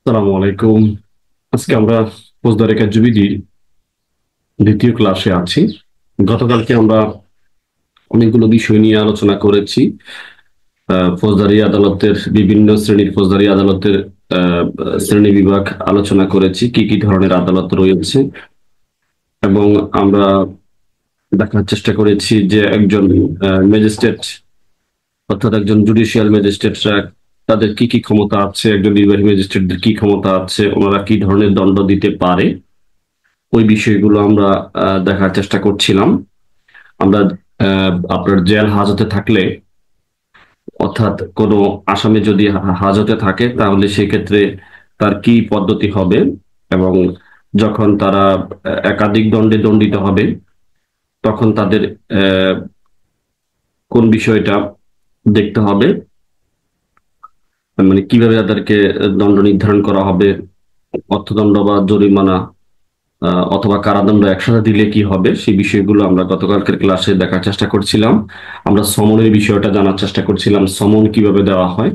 আসসালামু আলাইকুম। আজকে আমরা ফৌজদারি কার্যবিধির দ্বিতীয় ক্লাসে আছি। গতকালকে আমরা অনেকগুলো বিষয় নিয়ে আলোচনা করেছি। ফৌজদারি আদালতের বিভিন্ন শ্রেণীর ফৌজদারি আদালতের শ্রেণী বিভাগ আলোচনা করেছি, কি কি ধরনের আদালত রয়েছে, এবং আমরা দেখার চেষ্টা করেছি যে একজন ম্যাজিস্ট্রেট অর্থাৎ একজন জুডিশিয়াল ম্যাজিস্ট্রেটরা তাদের কি কি ক্ষমতা আছে, একজন নির্বাহী ম্যাজিস্ট্রেটদের কি ক্ষমতা আছে, ওনারা কি ধরনের দণ্ড দিতে পারে, ওই বিষয়গুলো আমরা দেখার চেষ্টা করছিলাম। আমরা আপনার জেল হাজতে থাকলে, অর্থাৎ কোনো আসামি যদি হাজতে থাকে, তাহলে সেক্ষেত্রে তার কি পদ্ধতি হবে, এবং যখন তারা একাধিক দণ্ডে দণ্ডিত হবে তখন তাদের আহ, কোন বিষয়টা দেখতে হবে, মানে কিভাবে তাদেরকে দণ্ড নির্ধারণ করা হবে, অর্থদণ্ড বা জরিমানা অথবা কারাদণ্ড একসাথে দিলে কি হবে, সেই বিষয়গুলো আমরা গতকালকের ক্লাসে দেখার চেষ্টা করছিলাম। আমরা সমনের বিষয়টা জানার চেষ্টা করছিলাম, সমন কিভাবে দেওয়া হয়।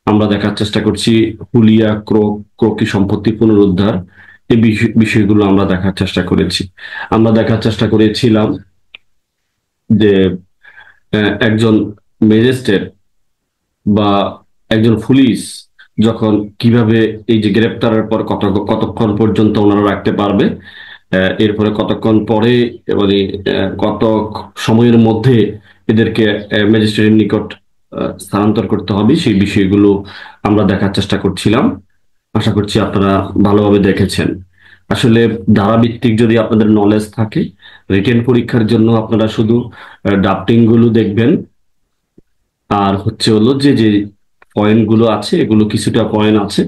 আমরা দেখার চেষ্টা করছি হুলিয়া ক্রোকি সম্পত্তি পুনরুদ্ধার, এই বিষয়গুলো আমরা দেখার চেষ্টা করেছি। আমরা দেখার চেষ্টা করেছিলাম যে একজন ম্যাজিস্ট্রেট বা একজন পুলিশ যখন কিভাবে এই যে গ্রেপ্তারের পর কতক্ষণ পর্যন্ত ওনারা রাখতে পারবে, এরপরে কতক্ষণ পরে, মানে কত সময়ের মধ্যে এদেরকে ম্যাজিস্ট্রেটের নিকট স্থানান্তর করতে হবে, সেই বিষয়গুলো আমরা দেখার চেষ্টা করছিলাম। আশা করছি আপনারা ভালোভাবে দেখেছেন। আসলে ধারাভিত্তিক যদি আপনাদের নলেজ থাকে, রিটেন পরীক্ষার জন্য আপনারা শুধু ড্রাফটিং গুলো দেখবেন, আর হচ্ছে হলো যে যে পয়েন্ট গুলো আছে, এগুলো কিছুটা পয়েন্ট আছে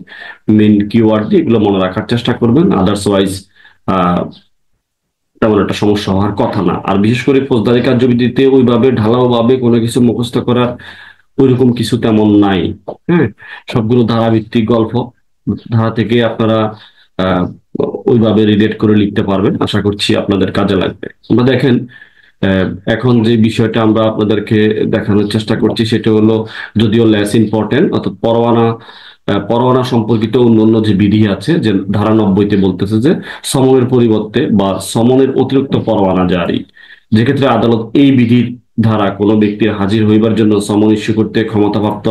মেন কিওয়ার্ড দিয়ে, এগুলো মনে রাখার চেষ্টা করবেন। আদার্সওয়াইজ আহ তেমন একটা সমস্যা হওয়ার কথা না। আর বিশেষ করে ফৌজদারি কার্যবিধিতে ওইভাবে ঢালাও ভাবে কোনো কিছু মুখস্থ করার ওইরকম কিছু তেমন নাই। হ্যাঁ, সবগুলো ধারাভিত্তিক গল্প, ধারা থেকে আপনারা আহ ওইভাবে রিলেট করে লিখতে পারবেন। আশা করছি আপনাদের কাজে লাগবে। আমরা দেখেন, আহ, এখন যে বিষয়টা আমরা আপনাদেরকে দেখানোর চেষ্টা করছি সেটা হলো, যদিও লেস ইম্পর্টেন্ট, অর্থাৎ পরোয়ানা। পরোয়ানা সম্পর্কিত অন্যান্য যে বিধি আছে, যে ধারা 90-তে বলতেছে যে সমনের পরিবর্তে বা সমনের অতিরিক্ত পরোয়ানা জারি, যেক্ষেত্রে আদালত এই বিধির ধারা কোনো ব্যক্তির হাজির হইবার জন্য সমন ইস্যু করতে ক্ষমতাপ্রাপ্ত,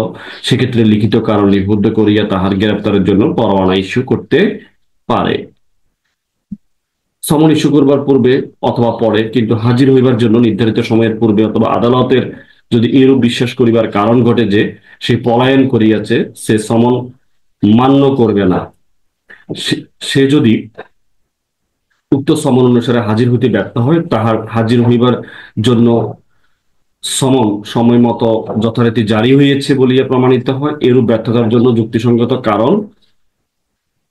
সেক্ষেত্রে লিখিত কারণ লিপিবদ্ধ করিয়া তাহার গ্রেপ্তারের জন্য পরোয়ানা ইস্যু করতে পারে। সমন ইস্যু করবার পূর্বে অথবা পরে, কিন্তু হাজির হইবার জন্য নির্ধারিত সময়ের পূর্বে অথবা আদালতের যদি এরূপ বিশ্বাস করিবার কারণ ঘটে যে সে পলায়ন করিয়াছে, সে সমন মান্য করবে না, সে যদি উক্ত সমন অনুসারে হাজির হইতে ব্যর্থ হয়, তাহার হাজির হইবার জন্য সমন সময় মতো যথারীতি জারি হইয়াছে বলিয়া প্রমাণিত হয়, এরূপ ব্যর্থতার জন্য যুক্তিসঙ্গত কারণ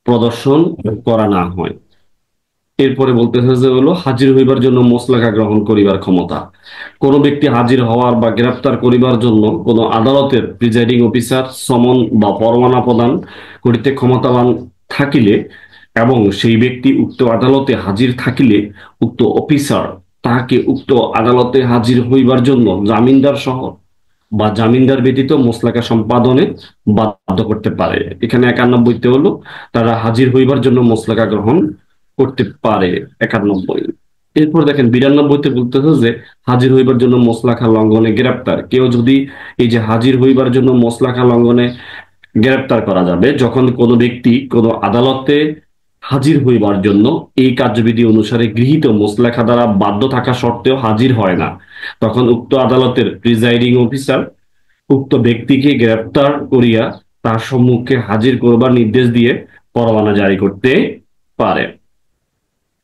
প্রদর্শন করা না হয়। এরপরে বলতেছে যে হলো হাজির হইবার জন্য মোসলেখা গ্রহণ করিবার ক্ষমতা। কোন ব্যক্তি হাজির হওয়ার বা গ্রেপ্তার করিবার জন্য কোন আদালতের প্রিজাইডিং অফিসার সমন বা পরোয়ানা প্রদান করিতে ক্ষমতাবান থাকিলে এবং সেই ব্যক্তি উক্ত আদালতে হাজির থাকিলে, উক্ত অফিসার তাহাকে উক্ত আদালতে হাজির হইবার জন্য জামিনদার সহ বা জামিনদার ব্যতীত মোসলেখা সম্পাদনে বাধ্য করতে পারে। এখানে 91-তে হলো তারা হাজির হইবার জন্য মোসলেখা গ্রহণ করতে পারে, 91। এরপর দেখেন 92-তে বলতেছে যে হাজির হইবার জন্য মোসলেখা লঙ্ঘনে গ্রেপ্তার। কেউ যদি, এই যে হাজির হইবার জন্য মোসলেখা লঙ্ঘনে গ্রেপ্তার করা যাবে যখন কোনো ব্যক্তি কোনো আদালতে হাজির হইবার জন্য এই কার্যবিধি অনুসারে গৃহীত মোসলেখা দ্বারা বাধ্য থাকা সত্ত্বেও হাজির হয় না, তখন উক্ত আদালতের প্রিজাইডিং অফিসার উক্ত ব্যক্তিকে গ্রেপ্তার করিয়া তার সম্মুখে হাজির করবার নির্দেশ দিয়ে পরোয়ানা জারি করতে পারে।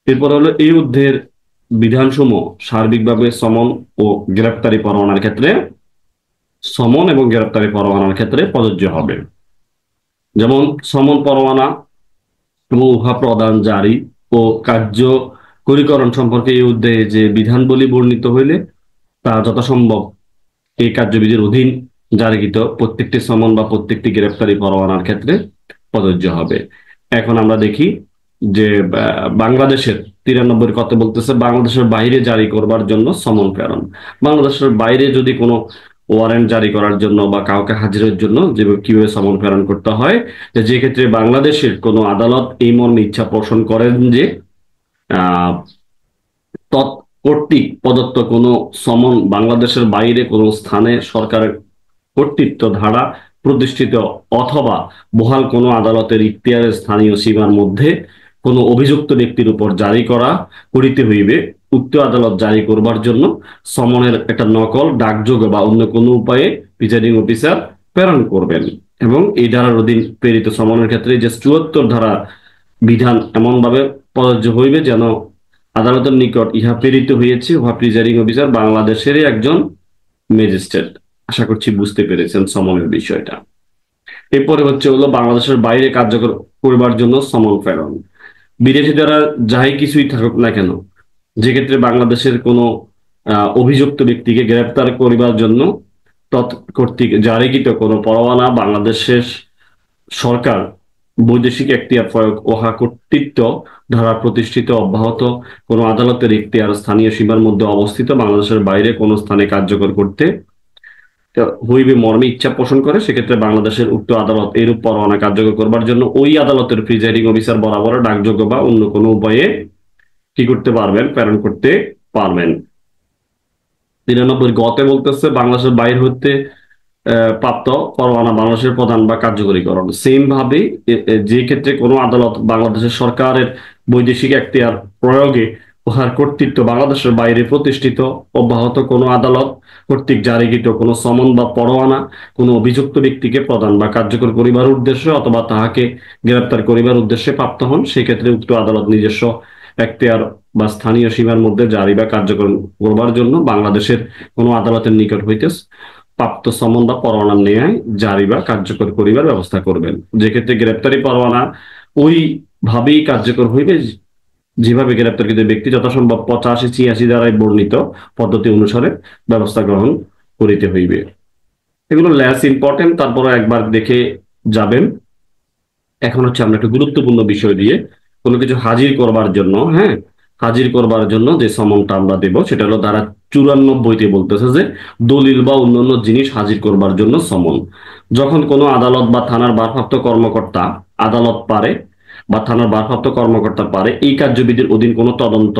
এরপর হলো এই অধ্যায়ের বিধানসমূহ সার্বিকভাবে সমন ও গ্রেপ্তারি পরোয়ানার ক্ষেত্রে, সমন এবং গ্রেপ্তারি পরোয়ানার ক্ষেত্রে প্রযোজ্য হবে। যেমন সমন পরোয়ানা এবং উহা প্রদান, জারি ও কার্যকরীকরণ সম্পর্কে এই অধ্যায়ে যে বিধানবলী বর্ণিত হইলে তা যথাসম্ভব এই কার্যবিধির অধীন জারিকৃত প্রত্যেকটি সমন বা প্রত্যেকটি গ্রেপ্তারি পরোয়ানার ক্ষেত্রে প্রযোজ্য হবে। এখন আমরা দেখি যে বাংলাদেশের 93 কত বলতেছে, বাংলাদেশের বাইরে জারি করবার জন্য সমন প্রেরণ। বাংলাদেশের বাইরে যদি কোনো ওয়ারেন্ট জারি করার জন্য বা কাউকে হাজিরের জন্য যে কিভাবে সমন প্রেরণ করতে হয়, যে ক্ষেত্রে বাংলাদেশের কোনো আদালত এই মর্মে ইচ্ছা পোষণ করেন যে আহ কর্তৃক প্রদত্ত কোনো সমন বাংলাদেশের বাইরে কোনো স্থানে সরকারের কর্তৃত্ব ধারা প্রতিষ্ঠিত অথবা বহাল কোনো আদালতের ইখতিয়ারের স্থানীয় সীমার মধ্যে কোনো অভিযুক্ত ব্যক্তির উপর জারি করিতে হইবে, উক্ত আদালত জারি করবার জন্য সমনের একটা নকল ডাকযোগে বা অন্য কোনো উপায়ে প্রিজাইডিং অফিসার প্রেরণ করবেন। এবং এই ধারার অধীন প্রেরিত সমনের ক্ষেত্রে যে ৭৪ ধারা বিধান এমনভাবে প্রযোজ্য হইবে যেন আদালতের নিকট ইহা প্রেরিত হইয়াছে উহা প্রিজাইডিং অফিসার বাংলাদেশেরই একজন ম্যাজিস্ট্রেট। আশা করছি বুঝতে পেরেছেন সমনের বিষয়টা। এরপরে হলো বাংলাদেশের বাইরে কার্যকর করবার জন্য সমন প্রেরণ। বিদেশি দ্বারা যাই কিছুই থাকুক না কেন, যে ক্ষেত্রে বাংলাদেশের কোনো অভিযুক্ত ব্যক্তিকে গ্রেপ্তার করিবার জন্য তৎকর্তৃক জারিকৃত কোনো পরোয়ানা বাংলাদেশের সরকার বৈদেশিক এখতিয়ার প্রয়োগ ওহা কর্তৃত্ব ধারা প্রতিষ্ঠিত অব্যাহত কোনো আদালতের এখতিয়ার স্থানীয় সীমার মধ্যে অবস্থিত বাংলাদেশের বাইরে কোনো স্থানে কার্যকর করতে হইবে মর্মে ইচ্ছা পোষণ করে, সেক্ষেত্রে বাংলাদেশের উক্ত আদালত এরূপ পরোয়ানা কার্যকর করবার জন্য ওই আদালতের প্রিজাইডিং অফিসার বরাবর ডাকযোগ্য বা অন্য কোনো উপায়ে কি করতে পারবেন, প্রেরণ করতে পারবেন। ৯৩ গতে বলতেছে বাংলাদেশের বাইরে হতে প্রাপ্ত পরোয়ানা বাংলাদেশের প্রধান বা কার্যকরীকরণ। সেম ভাবে যে ক্ষেত্রে কোনো আদালত বাংলাদেশের সরকারের বৈদেশিক এখতিয়ার প্রয়োগে উহার কর্তৃত্ব বাংলাদেশের বাইরে প্রতিষ্ঠিত অব্যাহত কোনো আদালত কর্তৃক জারিকৃত কোনো সমন বা পরোয়ানা কোনো অভিযুক্ত ব্যক্তিকে প্রদান বা কার্যকর করিবার উদ্দেশ্যে অথবা তাহাকে গ্রেপ্তার করিবার উদ্দেশ্যে প্রাপ্ত হন, সেক্ষেত্রে উক্ত আদালত নিজস্ব এখতিয়ার বা স্থানীয় সীমার মধ্যে জারি বা কার্যকর করবার জন্য বাংলাদেশের কোনো আদালতের নিকট হইতে প্রাপ্ত সমন বা পরোয়ানা ন্যায় জারি বা কার্যকর করিবার ব্যবস্থা করবেন। যে ক্ষেত্রে গ্রেপ্তারি পরোয়ানা ওই ভাবেই কার্যকর হইবে যেভাবে গ্রেপ্তারকৃত ব্যক্তি যথাসম্ভব ৮৫-৮৬ দ্বারাই বর্ণিত পদ্ধতি অনুসারে ব্যবস্থা গ্রহণ করিতে হইবে। এগুলো লেস ইম্পর্টেন্ট, তারপরে একবার দেখে যাবেন। এখন আমরা একটু গুরুত্বপূর্ণ বিষয় দিয়ে কোনো কিছু হাজির করবার জন্য, হাজির করবার জন্য যে সমনটা আমরা দেব সেটা হলো ধারা ৯৪-তে বলতেছে যে দলিল বা অন্যান্য জিনিস হাজির করবার জন্য সমন। যখন কোনো আদালত বা থানার ভারপ্রাপ্ত কর্মকর্তা আদালত পারে বা থানার ভারপ্রাপ্ত কর্মকর্তা পারে এই কার্যবিধির অধীন কোনো তদন্ত,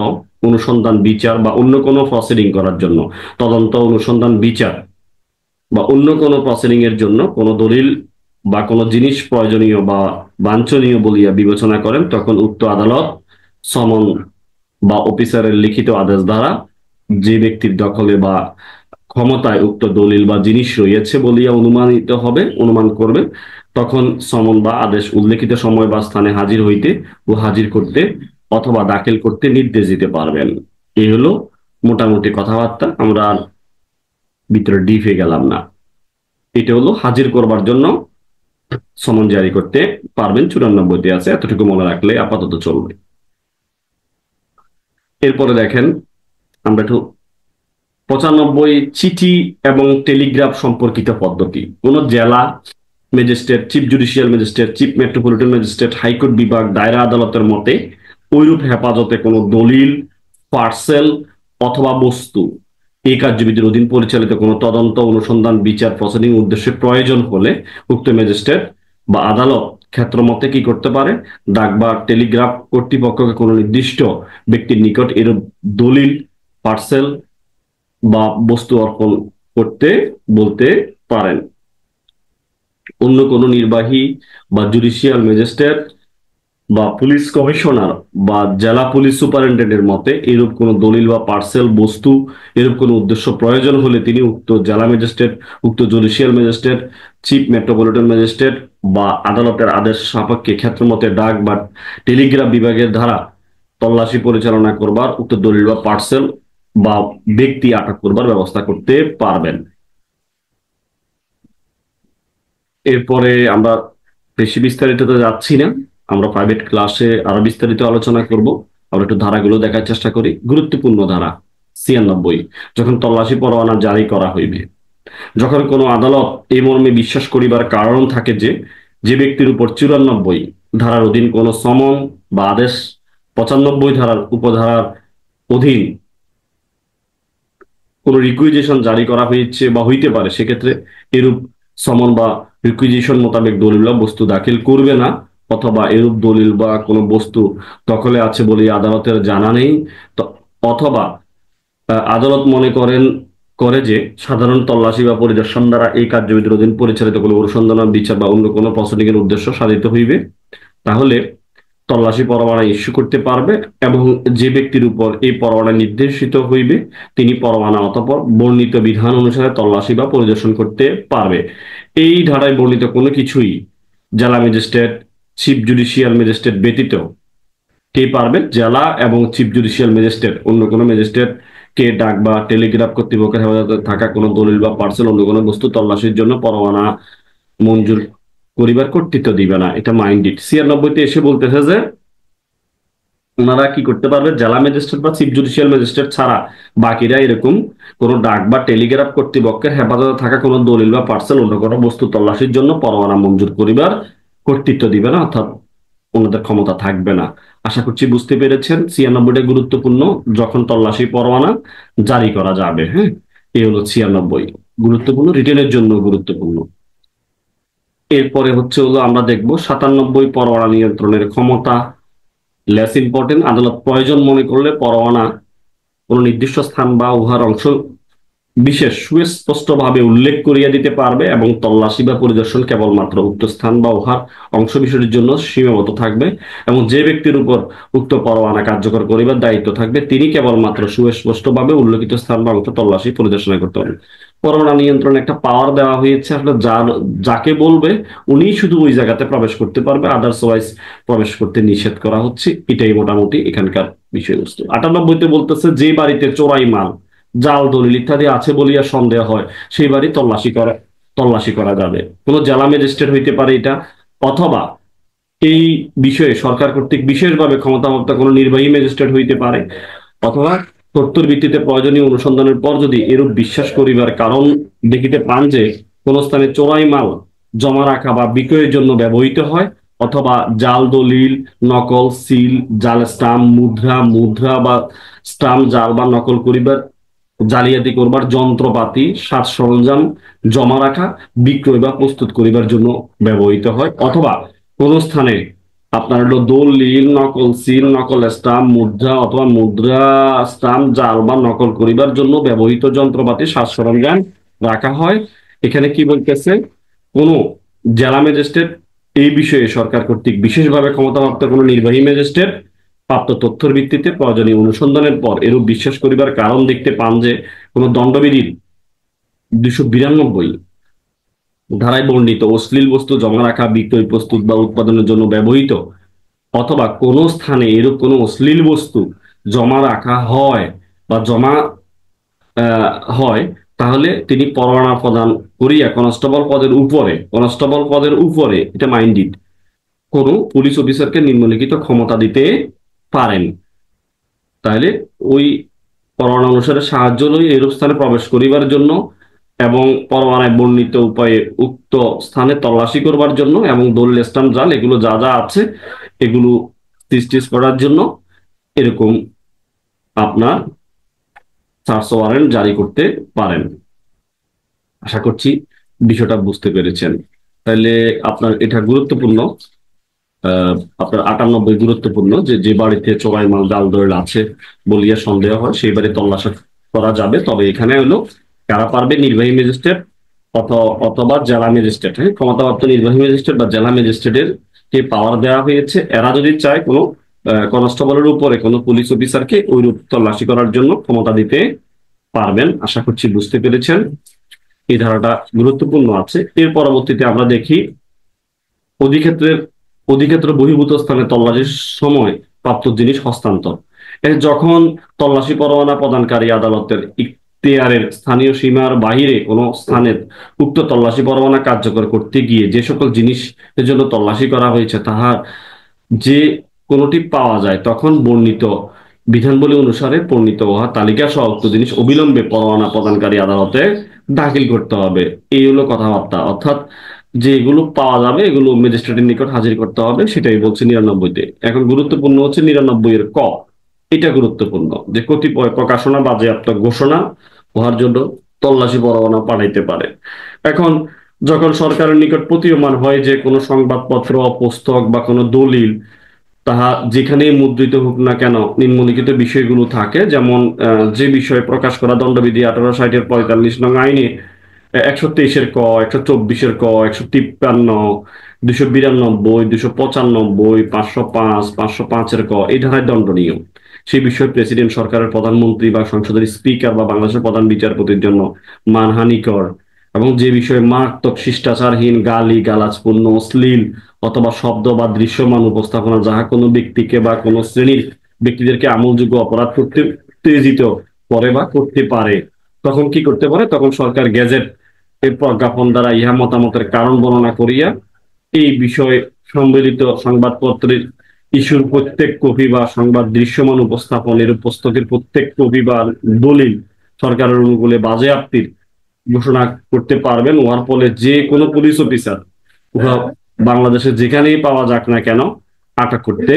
অনুসন্ধান, বিচার বা অন্য কোনো প্রসিডিং করার জন্য, তদন্ত, অনুসন্ধান, বিচার বা অন্য কোনো প্রসিডিং এর জন্য কোনো দলিল বা কোনো জিনিস প্রয়োজনীয় বা বাঞ্ছনীয় বলিয়া বিবেচনা করেন, তখন উক্ত আদালত সমন বা অফিসারের লিখিত আদেশ দ্বারা যে ব্যক্তির দখলে বা ক্ষমতায় উক্ত দলিল বা জিনিস রয়েছে বলিয়া অনুমান করবে, তখন সমন বা আদেশ উল্লেখিত সময় বা স্থানে হাজির হইতে ও হাজির করতে অথবা দাখিল করতে নির্দেশ দিতে পারবেন। এই হলো মোটামুটি কথাবার্তা, আমরা ভিতরে ডিপে গেলাম না। এটা হলো হাজির করবার জন্য সমন জারি করতে পারবেন, ৯৪-তে আছে, এতটুকু মনে রাখলে আপাতত চলবে। এরপরে দেখেন আমরা একটু ৯৫ চিঠি এবং টেলিগ্রাফ সম্পর্কিত পদ্ধতি। কোন জেলা magistrate, chief judicial magistrate, chief metropolitan magistrate, high court বিভাগ, দায়রা আদালতের মতে ঐরূপ হেফাজতে কোনো দলিল, পার্সেল অথবা বস্তু এই কার্যবিধির অধীন পরিচালিত কোনো তদন্ত, অনুসন্ধান, বিচার প্রসিডিং উদ্দেশ্যে প্রয়োজন হলে উক্ত ম্যাজিস্ট্রেট বা আদালত ক্ষেত্রমতে কি করতে পারে, ডাক বা টেলিগ্রাফ কর্তৃপক্ষকে কোনো নির্দিষ্ট ব্যক্তির নিকট এরূপ দলিল, পার্সেল বা বস্তু অর্পণ করতে বলতে পারেন। অন্য কোনো নির্বাহী বা জুডিশিয়াল ম্যাজিস্ট্রেট বা পুলিশ কমিশনার বা জেলা পুলিশ সুপারিনটেন্ডেন্টের মতে এরূপ কোনো দলিল বা পার্সেল, বস্তু এরূপ কোনো উদ্দেশ্য প্রয়োজন হলে তিনি উক্ত জেলা ম্যাজিস্ট্রেট, উক্ত judicial magistrate, chief metropolitan magistrate বা আদালতের আদেশ সাপেক্ষে ক্ষেত্রমতে ডাক বা টেলিগ্রাফ বিভাগের দ্বারা তল্লাশি পরিচালনা করবার উক্ত দলিল বা পার্সেল বা ব্যক্তি আটক করবার ব্যবস্থা করতে পারবেন। এরপরে আমরা বেশি বিস্তারিত যাচ্ছি না, আমরা প্রাইভেট ক্লাসে আরো বিস্তারিত আলোচনা করব। আমরা একটু ধারাগুলো দেখার চেষ্টা করি। গুরুত্বপূর্ণ ধারা ৯৬, যখন তল্লাশি পরোয়ানা জারি করা হইবে। যখন কোনো আদালত এই মর্মে বিশ্বাস করিবার কারণ থাকে যে যে ব্যক্তির উপর ৯৪ ধারার অধীন কোনো সমন বা আদেশ ৯৫ ধারার উপধারার অধীন কোনো রিকুইজিশন জারি করা হয়েছে বা হইতে পারে, সেক্ষেত্রে এরূপ সমন বা রিকুইজিশন মোতাবেক দলিল বা বস্তু দাখিল করবে না, অথবা এরূপ দলিল বা কোনো বস্তু দখলে আছে বলে আদালতের জানা নেই, অথবা আদালত মনে করে যে সাধারণ তল্লাশি বা পরিদর্শন দ্বারা এই কার্যবিধির অধীন পরিচালিত কোনো অনুসন্ধান, বিচার বা অন্য কোনো প্রসিডিং এর উদ্দেশ্য সাধিত হইবে, তাহলে তল্লাশি পরোয়ানা ইস্যু করতে পারবে, এবং যে ব্যক্তির উপর এই পরোয়ানা নির্দেশিত হইবে তিনি পরোয়ানা অতঃপর বর্ণিত বিধান অনুসারে তল্লাশি বা পরিদর্শন করতে পারবে। এই ধারায় বর্ণিত কোনো কিছুই জেলা ম্যাজিস্ট্রেট, চিফ জুডিশিয়াল ম্যাজিস্ট্রেট ব্যতীত কে পারবে? জেলা এবং চিফ জুডিশিয়াল ম্যাজিস্ট্রেট অন্য কোনো ম্যাজিস্ট্রেট কে ডাক বা টেলিগ্রাফ কর্তৃপক্ষের হেফাজতে থাকা কোনো দলিল বা পার্সেল অন্য কোনো বস্তু তল্লাশির জন্য পরোয়ানা মঞ্জুর করিবার কর্তৃত্ব দিবে না। এটা মাইন্ডেড। 96-তে এসে বলতেছে যে ওনারা কি করতে পারবে? জেলা ম্যাজিস্ট্রেট বা চিফ জুডিশিয়াল ম্যাজিস্ট্রেট ছাড়া বাকিরা এরকম কোনো ডাক বা টেলিগ্রাফ কর্তৃপক্ষের হেফাজতে থাকা কোনো দলিল বা পার্সেল অন্য কোনো বস্তু তল্লাশির জন্য পরোয়ানা মঞ্জুর করিবার কর্তৃত্ব দিবে না, অর্থাৎ ওনাদের ক্ষমতা থাকবে না। আশা করছি বুঝতে পেরেছেন। 96টা গুরুত্বপূর্ণ যখন তল্লাশি পরোয়ানা জারি করা যাবে। হ্যাঁ, এই হলো 96 গুরুত্বপূর্ণ, রিটেনের জন্য গুরুত্বপূর্ণ। এরপরে হলো আমরা দেখব 97 পরোয়ানা নিয়ন্ত্রণের ক্ষমতা, লেস ইম্পর্টেন্ট। আদালত প্রয়োজন মনে করলে পরোয়ানা কোনো নির্দিষ্ট স্থান বা উহার অংশ বিশেষ সুস্পষ্টভাবে উল্লেখ করিয়া দিতে পারবে, এবং তল্লাশি বা পরিদর্শন কেবলমাত্র উক্ত স্থান বা উহার অংশ বিশেষের জন্য সীমাবদ্ধ থাকবে, এবং যে ব্যক্তির উপর উক্ত পরোয়ানা কার্যকর করিবার দায়িত্ব থাকবে তিনি কেবলমাত্র সুস্পষ্টভাবে উল্লেখিত স্থান বা অংশ তল্লাশি পরিদর্শন করতে পারবেন। পরোয়ানা নিয়ন্ত্রণে একটা পাওয়ার দেওয়া হয়েছে, আসলে যাকে বলবে উনি শুধু ওই জায়গাতে প্রবেশ করতে পারবে, আদার্সওয়াইজ প্রবেশ করতে নিষেধ করা হচ্ছে। এটাই মোটামুটি এখানকার বিষয়বস্তু। 98-তে বলতেছে যে বাড়িতে চোরাই মাল, জাল দলিল ইত্যাদি আছে বলিয়া সন্দেহ হয় সেই বাড়ি তল্লাশি করা যাবে। কোনো জেলা ম্যাজিস্ট্রেট হইতে পারে এটা, অথবা এই বিষয়ে সরকার কর্তৃক বিশেষভাবে ক্ষমতাপ্রাপ্ত কোনো নির্বাহী ম্যাজিস্ট্রেট হইতে পারে, অথবা তথ্যের ভিত্তিতে প্রয়োজনীয় অনুসন্ধানের পর যদি এরূপ বিশ্বাস করিবার কারণ দেখিতে পান যে কোন স্থানে চোরাই মাল জমা রাখা বা বিক্রয়ের জন্য ব্যবহৃত হয়, অথবা জাল দলিল, নকল সিল, জাল স্টাম্প, মুদ্রা বা স্টাম্প জাল বা নকল করিবার, জালিয়াতি করবার যন্ত্রপাতি, সাজ সরঞ্জাম জমা রাখা, বিক্রয় বা প্রস্তুত করিবার জন্য ব্যবহৃত হয়, অথবা কোন স্থানে আপনার দলিল, নকল সিল, নকল স্টাম্প, মুদ্রা অথবা মুদ্রা স্টাম্প জাল বা নকল করিবার জন্য ব্যবহৃত যন্ত্রপাতি, সাজ সরঞ্জাম রাখা হয়। এখানে কি বলতেছে? কোন জেলা ম্যাজিস্ট্রেট, এই বিষয়ে সরকার কর্তৃক বিশেষভাবে ক্ষমতাপ্রাপ্ত কোন নির্বাহী ম্যাজিস্ট্রেট প্রাপ্ত তথ্যের ভিত্তিতে প্রয়োজনীয় অনুসন্ধানের পর এরূপ বিশ্বাস করিবার কারণ দেখতে পান যে কোন দণ্ডবিধির 292 ধারায় বর্ণিত অশ্লীল বস্তু জমা রাখা, বিক্রয়, প্রস্তুত বা উৎপাদনের জন্য ব্যবহৃত, অথবা কোন স্থানে এরূপ কোন অশ্লীল বস্তু জমা রাখা হয় বা জমা হয়, তাহলে তিনি পরোয়ানা প্রদান করিয়া কনস্টেবল পদের উপরে এটা মাইন্ডিড কোন পুলিশ অফিসারকে নিম্নলিখিত ক্ষমতা দিতে পারেন। তাহলে ওই পরোয়ানা অনুসারে সাহায্য লই এরূপ স্থানে প্রবেশ করিবার জন্য, এবং পরোয়ানায় বর্ণিত উপায়ে উক্ত স্থানে তল্লাশি করবার জন্য, এবং দলিল, স্টাম্প, জাল এগুলো যা যা আছে এগুলো টিস করার জন্য এরকম আপনার সার্চ ওয়ারেন্ট জারি করতে পারেন। আশা করছি বিষয়টা বুঝতে পেরেছেন। তাহলে আপনার এটা গুরুত্বপূর্ণ, আপনার 98 গুরুত্বপূর্ণ যে যে বাড়িতে চোরাই মাল, জাল দলিল আছে বলিয়া সন্দেহ হয় সেই বাড়ি তল্লাশি করা যাবে। তবে এখানে কারা পারবে? নির্বাহী ম্যাজিস্ট্রেট অথবা জেলা ম্যাজিস্ট্রেট। হ্যাঁ, ক্ষমতাপ্রাপ্ত নির্বাহী ম্যাজিস্ট্রেট বা জেলা ম্যাজিস্ট্রেটের কে পাওয়ার দেওয়া হয়েছে। এরা যদি চায় কোনো কনস্টেবলের উপরে কোনো পুলিশ অফিসারকে ওইরূপ তল্লাশি করার জন্য ক্ষমতা দিতে পারবেন। আশা করছি বুঝতে পেরেছেন। এই ধারাটা গুরুত্বপূর্ণ আছে। এর পরবর্তীতে আমরা দেখি অধিক্ষেত্র বহির্ভূত স্থানে তল্লাশির সময় প্রাপ্ত জিনিস হস্তান্তর। যখন তল্লাশি পরোয়ানা প্রদানকারী আদালতের ইখতিয়ারের স্থানীয় সীমার বাহিরে কোনো স্থানের উক্ত তল্লাশি পরোয়ানা কার্যকর করতে গিয়ে যে সকল জিনিসের জন্য তল্লাশি করা হয়েছে তাহার যে কোনোটি পাওয়া যায়, তখন বর্ণিত বিধানবলী অনুসারে বর্ণিত উহা তালিকা সহ উক্ত জিনিস অবিলম্বে পরোয়ানা প্রদানকারী আদালতে দাখিল করতে হবে। এই হলো কথাবার্তা। অর্থাৎ যেগুলো পাওয়া যাবে এগুলো ম্যাজিস্ট্রেটের নিকট হাজির করতে হবে, সেটাই বলছে 99-তে। এখন গুরুত্বপূর্ণ হচ্ছে 99 এর ক। এটা গুরুত্বপূর্ণ যে কতিপয় প্রকাশনা বাজেয়াপ্ত ঘোষণা উহার জন্য তল্লাশি পরোয়ানা পাঠাইতে পারে। এখন যখন সরকারের নিকট প্রতীয়মান হয় যে কোনো সংবাদপত্র, পুস্তক বা কোনো দলিল, তাহা যেখানেই মুদ্রিত হোক না কেন, নিম্নলিখিত বিষয়গুলো থাকে, যেমন যে বিষয়ে প্রকাশ করা দণ্ডবিধি 1860-এর 45 নং আইনে 123-এর ক, 124-এর ক, 153, 292, 295, 505, 505-এর ক এই ধারায় দণ্ডনীয়। সেই বিষয়ে প্রেসিডেন্ট, সরকারের প্রধানমন্ত্রী বা সংসদের স্পিকার বা বাংলাদেশের প্রধান বিচারপতির জন্য মানহানিকর, এবং যে বিষয়ে মারাত্মক, শিষ্টাচারহীন, গালি গালাজপূর্ণ, অশ্লীল অথবা শব্দ বা দৃশ্যমান উপস্থাপনা যাহা কোনো ব্যক্তিকে বা কোনো শ্রেণীর ব্যক্তিদেরকে আমলযোগ্য অপরাধ করতে উত্তেজিত করে বা করতে পারে, তখন কি করতে পারে? তখন সরকার গেজেট এর প্রজ্ঞাপন দ্বারা ইহা মতামতের কারণ বর্ণনা করিয়া এই বিষয়ে সম্মিলিত সংবাদপত্রের ইস্যুর প্রত্যেক কপি বা সংবাদ দৃশ্যমান উপস্থাপনের পুস্তকের প্রত্যেক কপি বা দলিল সরকারের অনুকূলে বাজেয়াপ্তির ঘোষণা করতে পারবেন। উহার ফলে যে কোনো পুলিশ অফিসার উহা বাংলাদেশে যেখানেই পাওয়া যাক না কেন আটক করতে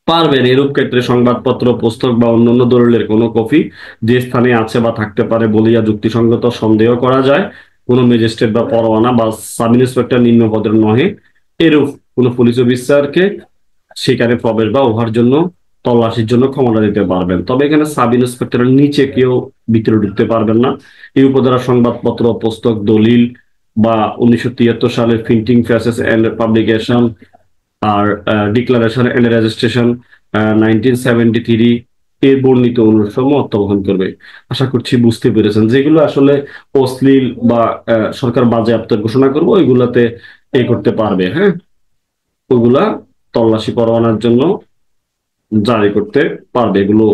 পারবেন। এরূপ ক্ষেত্রে সংবাদপত্র, পুস্তক বা অন্যান্য দলিলের কোনো কপি যে স্থানে আছে বা থাকতে পারে বলিয়া যুক্তিসঙ্গত সন্দেহ করা যায়, কোনো ম্যাজিস্ট্রেট বা পরোয়ানা বা সাব ইন্সপেক্টর নিম্ন পদের নহে এরূপ কোনো পুলিশ অফিসারকে সেখানে প্রবেশ বা উহার জন্য তল্লাশির জন্য ক্ষমতা দিতে পারবেন। তবে এখানে সাব ইন্সপেক্টরের নিচে কেউ ভিতরে ঢুকতে পারবেন না। এই উপধারা সংবাদপত্র, পুস্তক, দলিল বা 1973 সালের প্রিন্টিং প্রেসেস এন্ড পাবলিকেশন আর ডিক্লারেশন এন্ড রেজিস্ট্রেশন 1973 এর বর্ণিত অনুরূপসমূহ অর্থবহন করবে। আশা করছি বুঝতে পেরেছেন। যেগুলো আসলে অশ্লীল বা সরকার বাজেয়াপ্ত ঘোষণা করবো ওইগুলাতে করতে পারবে। হ্যাঁ, ওইগুলা তল্লাশি পরোয়ানার জন্য জারি করতে পারবে। এগুলো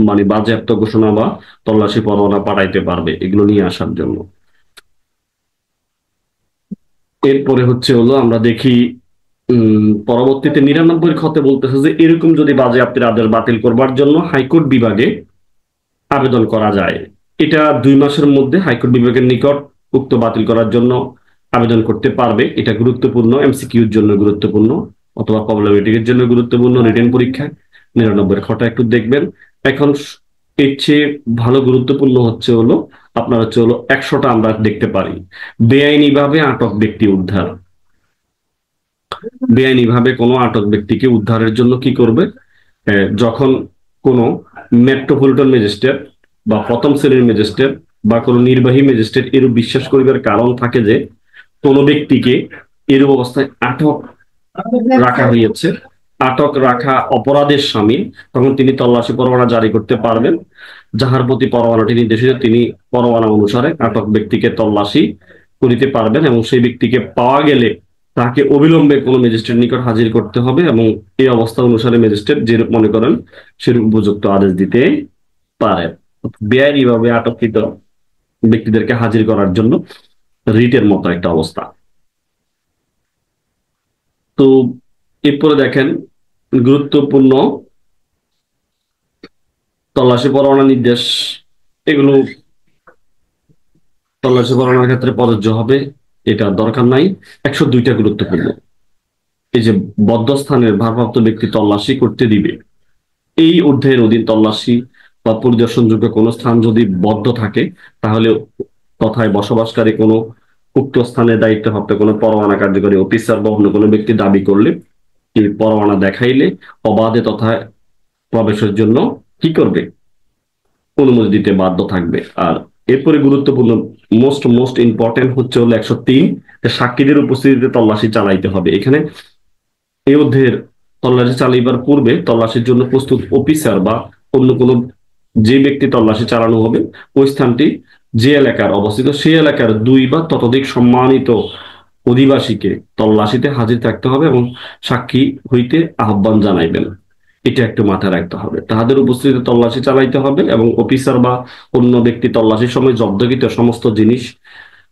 মানে বাজেয়াপ্ত ঘোষণা বা তল্লাশি পরোয়ানা পাঠাইতে পারবে এগুলো নিয়ে আসার জন্য। এরপরে হলো আমরা দেখি পরবর্তীতে 99 খতে বলতেছে যে এরকম যদি বাজেয়াপ্তির আদেশ বাতিল করবার জন্য হাইকোর্ট বিভাগে আবেদন করা যায়। এটা 2 মাসের মধ্যে হাইকোর্ট বিভাগের নিকট উক্ত বাতিল করার জন্য আবেদন করতে পারবে। এটা গুরুত্বপূর্ণ, এমসিকিউর জন্য গুরুত্বপূর্ণ অথবা প্রবলেমেটিকের জন্য গুরুত্বপূর্ণ। রিটেন পরীক্ষায় 99 খটা একটু দেখবেন। এখন এর চেয়ে ভালো গুরুত্বপূর্ণ আপনার 100টা আমরা দেখতে পারি। বেআইনিভাবে আটক ব্যক্তি উদ্ধার। বেআইনিভাবে কোনো আটক ব্যক্তিকে উদ্ধারের জন্য কি করবে? যখন কোনো মেট্রোপলিটন ম্যাজিস্ট্রেট বা প্রথম শ্রেণীর ম্যাজিস্ট্রেট বা কোনো নির্বাহী ম্যাজিস্ট্রেট এরূপ বিশ্বাস করিবার কারণ থাকে যে কোনো ব্যক্তিকে এরূপ অবস্থায় আটক রাখা হইয়াছে, আটক রাখা অপরাধের শামিল, তখন তিনি তল্লাশি পরোয়ানা জারি করতে পারবেন। যাহার প্রতি পরোয়ানাটি নির্দেশিত তিনি পরোয়ানা অনুসারে আটক ব্যক্তিকে তল্লাশি করিতে পারবেন এবং সেই ব্যক্তিকে পাওয়া গেলে তাকে অবিলম্বে কোনো ম্যাজিস্ট্রেট নিকট হাজির করতে হবে এবং এই অবস্থা অনুসারে ম্যাজিস্ট্রেট যে মনে করেন সেরূপ উপযুক্ত আদেশ দিতে পারেন। বেআইনিভাবে আটককৃত ব্যক্তিদেরকে হাজির করার জন্য রিটের মতো একটা অবস্থা। তো এরপরে দেখেন গুরুত্বপূর্ণ তল্লাশি পরোয়ানা নির্দেশ। এগুলো তল্লাশি পরোয়ানার ক্ষেত্রে প্রযোজ্য হবে, এটা দরকার নাই। 102টা গুরুত্বপূর্ণ। এই যে বদ্ধ স্থানের ভারপ্রাপ্ত ব্যক্তি তল্লাশি করতে দিবে, এই অধ্যায়ের অধীন তল্লাশি বা পরিদর্শনযোগ্য কোনো স্থান যদি বদ্ধ থাকে তাহলে তথায় বসবাসকারী কোনো উক্ত স্থানের দায়িত্বপ্রাপ্ত কোনো পরোয়ানা কার্যকরী অফিসার বা অন্য কোনো ব্যক্তি দাবি করলে এই পরোয়ানা দেখাইলে অবাধে তথায় প্রবেশের জন্য কি করবে? অনুমতি দিতে বাধ্য থাকবে। আর এরপরে গুরুত্বপূর্ণ মোস্ট ইম্পর্টেন্ট 103, সাক্ষীদের উপস্থিতিতে তল্লাশি চালাইতে হবে। এখানে এই অধ্যায়ের তল্লাশি চালাইবার পূর্বে তল্লাশির জন্য প্রস্তুত অফিসার বা অন্য কোনো যে ব্যক্তি তল্লাশি চালানো হবে ওই স্থানটি যে এলাকার অবস্থিত সেই এলাকার 2 বা ততোধিক সম্মানিত অধিবাসীকে তল্লাশিতে হাজির থাকতে হবে এবং সাক্ষী হইতে আহ্বান জানাইবেন। এটা একটু মাথায় রাখতে হবে। তাহাদের উপস্থিতিতে তল্লাশি চালাইতে হবে এবং অফিসার বা অন্য ব্যক্তি তল্লাশির সময় জব্দকৃত সমস্ত জিনিস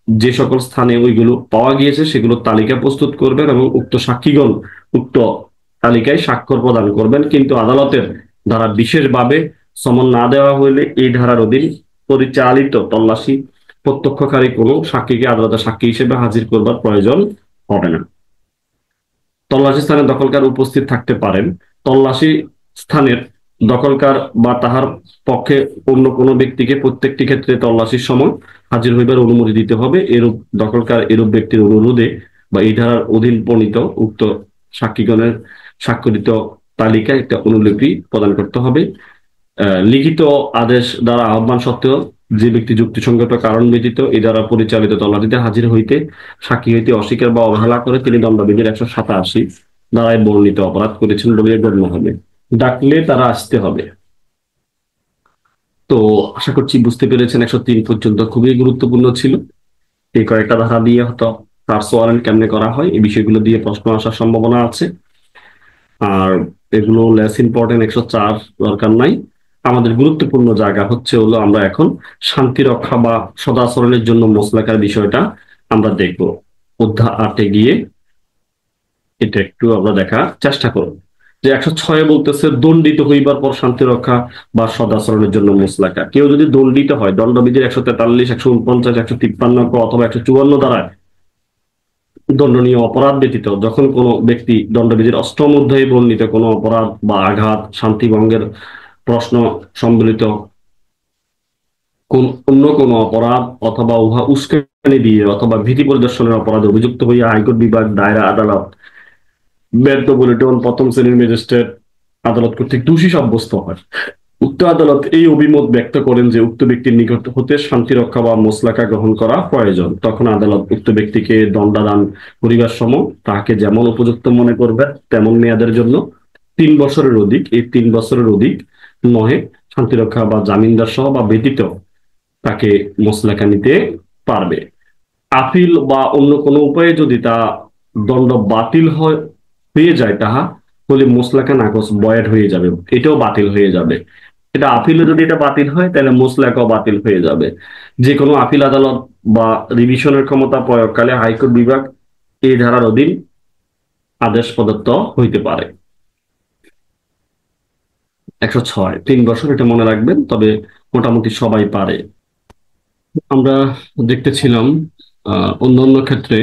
যে সকল স্থানে ওইগুলো পাওয়া গিয়েছে সেগুলো তালিকা প্রস্তুত করবেন এবং উক্ত সাক্ষীগণ উক্ত তালিকায় স্বাক্ষর প্রদান করবেন। কিন্তু আদালতের দ্বারা বিশেষভাবে সমন না দেওয়া হইলে এই ধারার অধীন পরিচালিত তল্লাশি প্রত্যক্ষকারী কোনো সাক্ষীকে আদালতে সাক্ষী হিসেবে হাজির করবার প্রয়োজন হবে না। তল্লাশি স্থানে দখলকার উপস্থিত থাকতে পারেন। তল্লাশি স্থানের দখলকার বা তাহার পক্ষে অন্য কোনো ব্যক্তিকে প্রত্যেকটি ক্ষেত্রে তল্লাশির সময় হাজির হইবার অনুমতি দিতে হবে। এরূপ দখলকার এরূপ ব্যক্তির অনুরোধে বা এই ধারার অধীন প্রণীত উক্ত সাক্ষীগণের স্বাক্ষরিত তালিকায় একটা অনুলিপি প্রদান করতে হবে। লিখিত আদেশ দ্বারা আহ্বান সত্ত্বেও যে ব্যক্তি যুক্তিসঙ্গত কারণ ব্যতীত এই দ্বারা পরিচালিত তল্লাশিতে হাজির হইতে সাক্ষী হইতে অস্বীকার বা অবহেলা করে তিনি দণ্ডবিধির 187 ধারায় বর্ণিত অপরাধ করেছেন বলে গণ্য হবে। ডাকলে তারা আসতে হবে। তো আশা করছি বুঝতে পেরেছেন। 103 পর্যন্ত খুবই গুরুত্বপূর্ণ ছিল। এই কয়েকটা ধারা দিয়ে হয়তো সার্চ ওয়ারেন্ট কেমনে করা হয় এই বিষয়গুলো দিয়ে প্রশ্ন আসার সম্ভাবনা আছে। আর এগুলো লেস ইম্পর্টেন্ট, 104 দরকার নাই। আমাদের গুরুত্বপূর্ণ জায়গা হলো আমরা এখন শান্তি রক্ষা বা সদাচরণের জন্য মোসলাকার বিষয়টা আমরা দেখব। অধ্যায় 8-এ গিয়ে এটা একটু আমরা দেখার চেষ্টা করব যে 106 বলতেছে দণ্ডিত হইবার পর শান্তি রক্ষা বা সদাচরণের জন্য মোসলাকা। কেউ যদি দণ্ডিত হয় দণ্ডবিধির 143, 149, 153 অথবা 154 দ্বারায় দণ্ডনীয় অপরাধ ব্যতীত যখন কোনো ব্যক্তি দণ্ডবিধির 8ম অধ্যায়ে বর্ণিত কোনো অপরাধ বা আঘাত, শান্তি ভঙ্গের প্রশ্ন সম্বলিত অন্য কোনো অপরাধ অথবা উহা উস্কানি দিয়ে অথবা ভীতি পরিদর্শনের অপরাধে অভিযুক্ত হইয়া হাইকোর্ট বিভাগ, দায়রা আদালত, মেট্রোপলিটন প্রথম শ্রেণীর ম্যাজিস্ট্রেট আদালত কর্তৃক দোষী সাব্যস্ত হয়, উক্ত আদালত এই অভিমত ব্যক্ত করেন যে উক্ত ব্যক্তির নিকট হতে শান্তি রক্ষা বা মোসলাকা গ্রহণ করা প্রয়োজন, তখন আদালত উক্ত ব্যক্তিকে দণ্ডাদান করিবার সময় তাহাকে যেমন উপযুক্ত মনে করবে তেমন মেয়াদের জন্য 3 বছরের অধিক, এই 3 বছরের অধিক নহে শান্তি রক্ষা বা জামিনদার সহ বা ব্যতীত তাকে মোসলাকা নিতে পারবে। আপিল বা অন্য কোনো উপায়ে যদি তা দণ্ড বাতিল হয়ে যায় তাহা হলে মোসলাকা নাকচ বয়াড হয়ে যাবে, এটাও বাতিল হয়ে যাবে। এটা আপিলে যদি এটা বাতিল হয় তাহলে মোসলাকাও বাতিল হয়ে যাবে। যে কোনো আপিল আদালত বা রিভিশনের ক্ষমতা প্রয়োগকালে হাইকোর্ট বিভাগ এই ধারার অধীন আদেশ প্রদত্ত হইতে পারে। 106 3 বছর, এটা মনে রাখবেন, তবে মোটামুটি সবাই পারে। আমরা দেখতেছিলাম অন্যান্য ক্ষেত্রে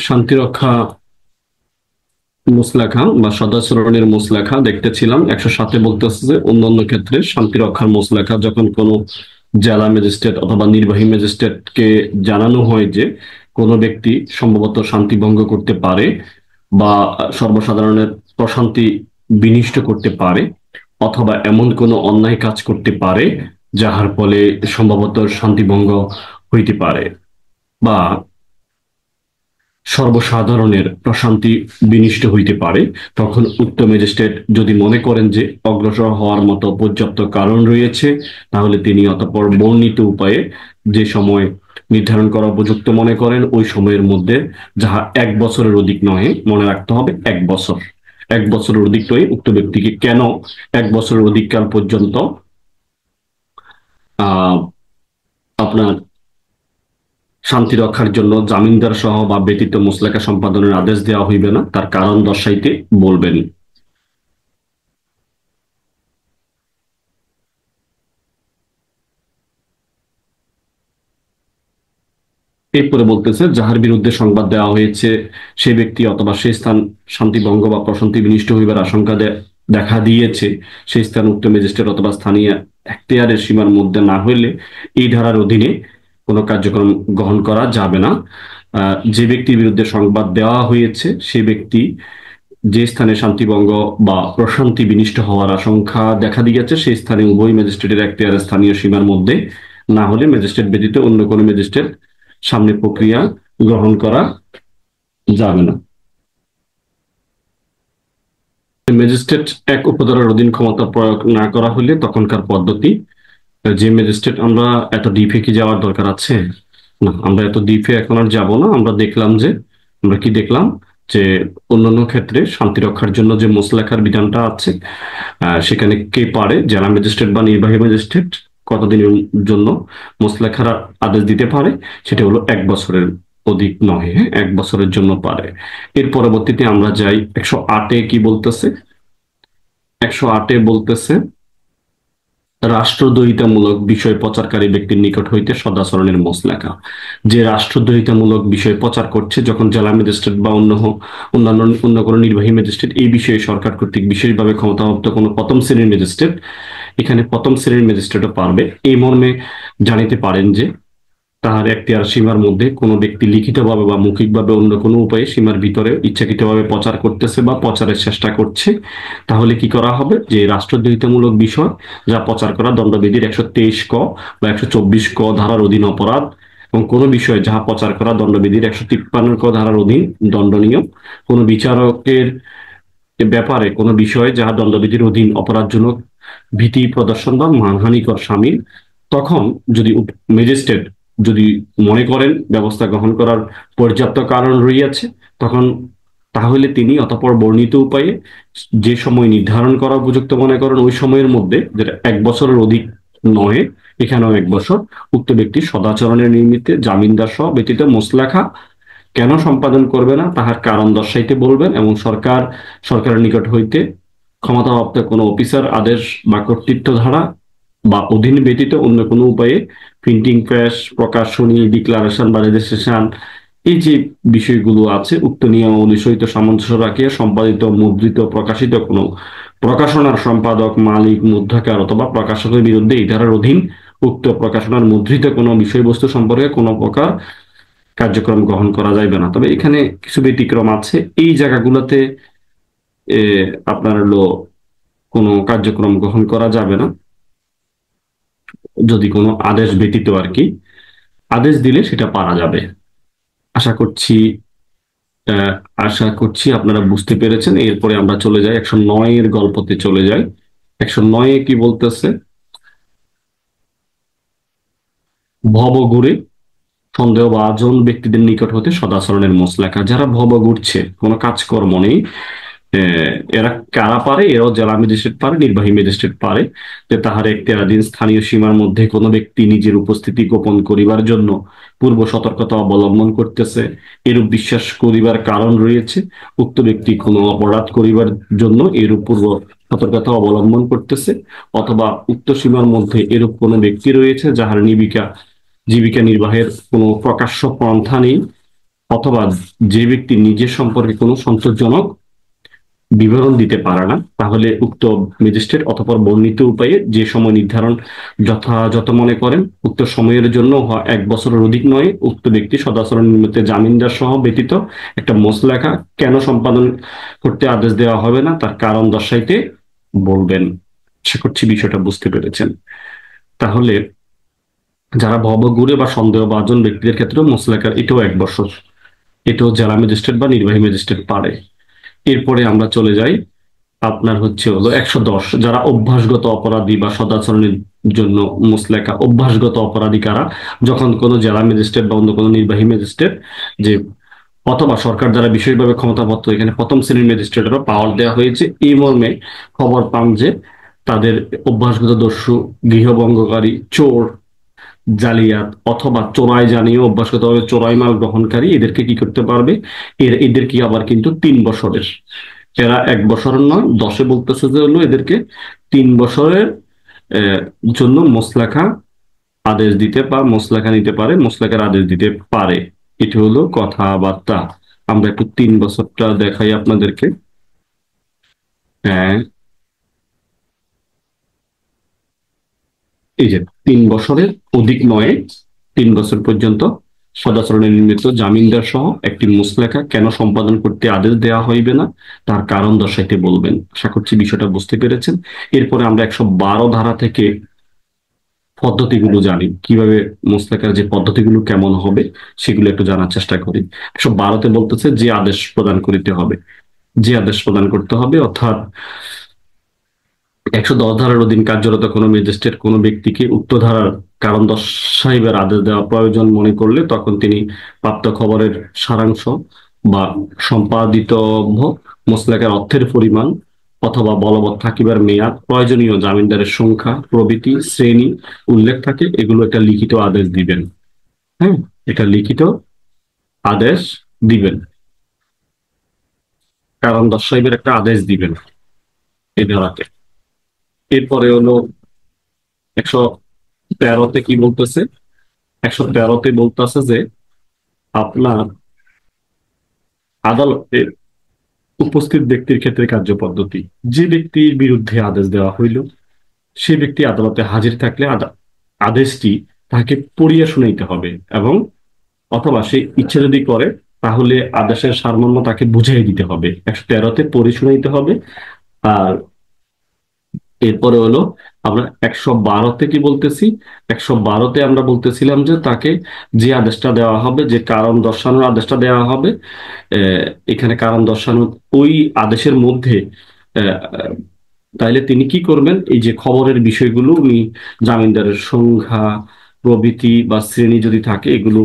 শান্তিরক্ষা মোসলাখা বা সদাচরণের মোসলাখা দেখতেছিলাম। 107-এ বলতেছে যে অন্যান্য ক্ষেত্রে শান্তিরক্ষার মোসলাখা যখন কোনো জেলা ম্যাজিস্ট্রেট অথবা নির্বাহী ম্যাজিস্ট্রেটকে জানানো হয় যে কোনো ব্যক্তি সম্ভবত শান্তি ভঙ্গ করতে পারে বা সর্বসাধারণের প্রশান্তি বিনষ্ট করতে পারে অথবা এমন কোনো অন্যায় কাজ করতে পারে যাহার ফলে সম্ভবত শান্তি ভঙ্গ হইতে পারে বা সর্বসাধারণের প্রশান্তি বিনষ্ট হইতে পারে, তখন উক্ত ম্যাজিস্ট্রেট যদি মনে করেন যে অগ্রসর হওয়ার মতো পর্যাপ্ত কারণ রয়েছে তাহলে তিনি অতঃপর বর্ণিত উপায়ে যে সময় নির্ধারণ করা উপযুক্ত মনে করেন ওই সময়ের মধ্যে, যাহা 1 বছরের অধিক নয়, মনে রাখতে হবে 1 বছর, 1 বছরের অধিক নয়, উক্ত ব্যক্তিকে কেন 1 বছরের অধিককাল পর্যন্ত আপনার শান্তি রক্ষার জন্য জামিনদার সহ বা ব্যতীত মোসলাকা সম্পাদনের আদেশ দেওয়া হইবে না তার কারণ দর্শাইতে বলবেন। এরপরে বলতেছে যাহার বিরুদ্ধে সংবাদ দেওয়া হয়েছে সে ব্যক্তি অথবা সেই স্থান শান্তি ভঙ্গ বা প্রশান্তি বিনষ্ট হইবার আশঙ্কা দেখা দিয়েছে, সেই স্থান উক্ত ম্যাজিস্ট্রেট অথবা স্থানীয় এখতিয়ারের সীমার মধ্যে না হইলে এই ধারার অধীনে কোনো কার্যক্রম গ্রহণ করা যাবে না। যে ব্যক্তির বিরুদ্ধে সংবাদ দেওয়া হয়েছে সে ব্যক্তি যে স্থানে শান্তিভঙ্গ বা প্রশান্তি বিনষ্ট হওয়ার আশঙ্কা দেখা দিয়েছে সেই স্থানে উভয় ম্যাজিস্ট্রেটের এখতিয়ারের স্থানীয় সীমার মধ্যে না হলে ম্যাজিস্ট্রেট ব্যতীত অন্য কোনো ম্যাজিস্ট্রেট সামনে প্রক্রিয়া গ্রহণ করা যাবে না। ম্যাজিস্ট্রেট এক উপধারার অধীন ক্ষমতা প্রয়োগ না করা হলে তখনকার পদ্ধতি, যে ম্যাজিস্ট্রেট আমরা এত ডিপে কি যাওয়ার দরকার আছে না, আমরা এত ডিপে এখন আর যাব না। আমরা দেখলাম যে অন্যান্য ক্ষেত্রে শান্তি রক্ষার জন্য যে মোসলাখার বিধানটা আছে সেখানে কে পারে, জেলা ম্যাজিস্ট্রেট বা নির্বাহী ম্যাজিস্ট্রেট কতদিনের জন্য মোসলাখার আদেশ দিতে পারে, সেটা হলো 1 বছরের অধিক নয়, 1 বছরের জন্য পারে। এর পরবর্তীতে আমরা যাই 108-এ কি বলতেছে। 108-এ বলতেছে রাষ্ট্রদ্রোহিতামূলক বিষয় প্রচারকারী ব্যক্তির নিকট হইতে সদাচরণের মোসলেখা। যে রাষ্ট্রদ্রোহিতামূলক বিষয় প্রচার করছে, যখন জেলা ম্যাজিস্ট্রেট বা অন্যান্য অন্য কোনো নির্বাহী ম্যাজিস্ট্রেট এই বিষয়ে সরকার কর্তৃক বিশেষভাবে ক্ষমতাপ্রাপ্ত কোনো প্রথম শ্রেণীর ম্যাজিস্ট্রেট, এখানে প্রথম শ্রেণীর ম্যাজিস্ট্রেটও পারবে, এই মর্মে জানিতে পারেন যে তাহার এখতিয়ার সীমার মধ্যে কোনো ব্যক্তি লিখিতভাবে বা মৌখিকভাবে অন্য কোনো উপায়ে সীমার ভিতরে ইচ্ছাকৃতভাবে প্রচার করতেছে বা প্রচারের চেষ্টা করছে, তাহলে কি করা হবে, যে রাষ্ট্রদ্রোহিতামূলক বিষয় যা প্রচার করা দণ্ডবিধির 123 ক বা 124 ক ধারার অধীন অপরাধ, এবং কোনো বিষয় যাহা প্রচার করা দণ্ডবিধির 153 ক ধারার অধীন দণ্ডনীয়, কোনো বিচারকের ব্যাপারে কোনো বিষয় যাহা দণ্ডবিধির অধীন অপরাধজনক, ভীতি প্রদর্শন বা মানহানিকর শামিল, তখন যদি ম্যাজিস্ট্রেট যদি মনে করেন ব্যবস্থা গ্রহণ করার পর্যাপ্ত কারণ রইয়াছে, তখন তাহলে তিনি অতঃপর বর্ণিত উপায়ে যে সময় নির্ধারণ করা উপযুক্ত মনে করেন ওই সময়ের মধ্যে, যেটা 1 বছরের অধিক নয়, এখানেও 1 বছর, উক্ত ব্যক্তি সদাচরণের নিমিত্তে জামিনদার সহ ব্যতীত মোসলেখা কেন সম্পাদন করবে না তাহার কারণ দর্শাইতে বলবেন, এবং সরকারের নিকট হইতে ক্ষমতাপ্রাপ্ত কোনো অফিসার আদেশ বা কর্তৃত্ব ধারা বা অধীন ব্যতীত অন্য কোনো উপায়ে প্রিন্টিং প্রেস, প্রকাশনী, ডিক্লারেশন বা রেজিস্ট্রেশন, এই যে বিষয়গুলো আছে উক্ত নিয়মাবলী সহিত সামঞ্জস্য রাখিয়া সম্পাদিত, মুদ্রিত, প্রকাশিত কোনো প্রকাশনার সম্পাদক, মালিক, মুদ্রাকার অথবা প্রকাশকের বিরুদ্ধে এই ধারার অধীন উক্ত প্রকাশনার মুদ্রিত কোনো বিষয়বস্তু সম্পর্কে কোনো প্রকার কার্যক্রম গ্রহণ করা যাইবে না। তবে এখানে কিছু ব্যতিক্রম আছে, এই জায়গাগুলোতে আপনার হলো কোনো কার্যক্রম গ্রহণ করা যাবে না, যদি কোনো আদেশ ব্যতীত আর কি, আদেশ দিলে সেটা পারা যাবে। আশা করছি আহ, আশা করছি আপনারা বুঝতে পেরেছেন। এরপরে আমরা চলে যাই 109 এর গল্পতে চলে যাই। 109 কি বলতেছে, ভবঘুরে সন্দেহভাজন ব্যক্তিদের নিকট হতে সদাচরণের মোসলেখা। যারা ভব ঘুরছে, কোনো কাজকর্ম নেই, এরা কারা পারে, এরাও জেলা ম্যাজিস্ট্রেট পারে, নির্বাহী ম্যাজিস্ট্রেট পারে, যে তাহার এখতিয়ারাধীন স্থানীয় সীমার মধ্যে কোনো ব্যক্তি নিজের উপস্থিতি গোপন করিবার জন্য পূর্ব সতর্কতা অবলম্বন করতেছে, এরূপ বিশ্বাস করিবার কারণ রয়েছে, উক্ত ব্যক্তি কোনো অপরাধ করিবার জন্য এরূপ পূর্ব সতর্কতা অবলম্বন করতেছে, অথবা উক্ত সীমার মধ্যে এরূপ কোনো ব্যক্তি রয়েছে যাহার জীবিকা নির্বাহের কোনো প্রকাশ্য পন্থা নেই, অথবা যে ব্যক্তি নিজের সম্পর্কে কোনো সন্তোষজনক বিবরণ দিতে পারে না, তাহলে উক্ত ম্যাজিস্ট্রেট অতঃপর বর্ণিত উপায়ে যে সময় নির্ধারণ যথাযথ মনে করেন, উক্ত সময়ের জন্য 1 বছরের অধিক নয়, উক্ত ব্যক্তি সদাচরণ নিমিত্তে জামিনদার সহ ব্যতীত একটা মোসলেখা কেন সম্পাদন করতে আদেশ দেওয়া হবে না তার কারণ দর্শাইতে বলবেন। আশা করছি বিষয়টা বুঝতে পেরেছেন। তাহলে যারা ভবঘুরে বা সন্দেহভাজন ব্যক্তিদের ক্ষেত্রে মোসলেখার এটাও 1 বছর, এটাও জেলা ম্যাজিস্ট্রেট বা নির্বাহী ম্যাজিস্ট্রেট পারে। এরপরে আমরা চলে যাই আপনার হলো 110, যারা অভ্যাসগত অপরাধী বা সদাচরণের জন্য মোসলেখা। অভ্যাসগত অপরাধী কারা, যখন কোনো জেলা ম্যাজিস্ট্রেট বা অন্য কোনো নির্বাহী ম্যাজিস্ট্রেট যে অথবা সরকার দ্বারা বিশেষভাবে ক্ষমতাপ্রাপ্ত, এখানে প্রথম শ্রেণীর ম্যাজিস্ট্রেটেরও পাওয়ার দেওয়া হয়েছে, এই মর্মে খবর পান যে তাদের অভ্যাসগত দস্যু, গৃহভঙ্গকারী, চোর, জালিয়াত অথবা চোরাই জানিয়ে অভ্যাসগতভাবে চোরাই মাল গ্রহণকারী, এদেরকে কি করতে পারবে, এদের কি আবার কিন্তু 3 বছরের, এরা 1 বছরের নয়, 10-এ বলতেছে যে হলো এদেরকে 3 বছরের আহ, জন্য মোসলেখা আদেশ দিতে বা মোসলেখা নিতে পারে, মোসলেখার আদেশ দিতে পারে। এটি হলো কথাবার্তা। আমরা একটু 3 বছরটা দেখাই আপনাদেরকে। হ্যাঁ, এই যে 3 বছরের অধিক নয়, 3 বছর পর্যন্ত সদাচরণের নিমিত্ত জামিনদার সহ একটি মুসলেখা কেন সম্পাদন করতে আদেশ দেওয়া হইবে না তার কারণ দর্শাইতে বলবেন। আশা করছি বিষয়টা বুঝতে পেরেছেন। এরপরে আমরা 112 ধারা থেকে পদ্ধতিগুলো জানি, কিভাবে মুসলেখার যে পদ্ধতিগুলো কেমন হবে সেগুলো একটু জানার চেষ্টা করি। 112-তে বলতেছে যে আদেশ প্রদান করিতে হবে, যে আদেশ প্রদান করতে হবে, অর্থাৎ 110 ধারার অধীন কার্যরত কোনো ম্যাজিস্ট্রেট কোনো ব্যক্তিকে উক্ত ধারার কারণ দর্শাইবার আদেশ দেওয়া প্রয়োজন মনে করলে তখন তিনি প্রাপ্ত খবরের সারাংশ বা সম্পাদিতব্য মোসলেখার অর্থের পরিমাণ অথবা বলবৎ থাকিবার মেয়াদ, প্রয়োজনীয় জামিনদারের সংখ্যা প্রভৃতি শ্রেণী উল্লেখ থাকে, এগুলো একটা লিখিত আদেশ দিবেন। হ্যাঁ, এটা লিখিত আদেশ দিবেন, কারণ দর্শাইবার একটা আদেশ দিবেন এই ধারাতে। এরপরে হলো 113-তে কি বলতেছে? 113-তে বলতেছে যে আপনার আদালতে উপস্থিত ব্যক্তির ক্ষেত্রে কার্যপদ্ধতি, যে ব্যক্তির বিরুদ্ধে আদেশ দেওয়া হইল সে ব্যক্তি আদালতে হাজির থাকলে আদেশটি তাকে পড়িয়া শুনাইতে হবে, এবং অথবা সে ইচ্ছে যদি করে তাহলে আদেশের সারমর্ম তাকে বুঝিয়ে দিতে হবে। 113-তে পড়ে শুনাইতে হবে। আর এরপরে হলো আমরা 112-তে কি বলতেছি? 112-তে আমরা বলতেছিলাম যে তাকে যে আদেশটা দেওয়া হবে, যে কারণ দর্শানোর আদেশটা দেওয়া হবে, আহ, এখানে কারণ দর্শানোর ওই আদেশের মধ্যে আহ, তাইলে তিনি কি করবেন, এই যে খবরের বিষয়গুলো উনি জামিনদারের সংখ্যা প্রভৃতি বা শ্রেণী যদি থাকে এগুলো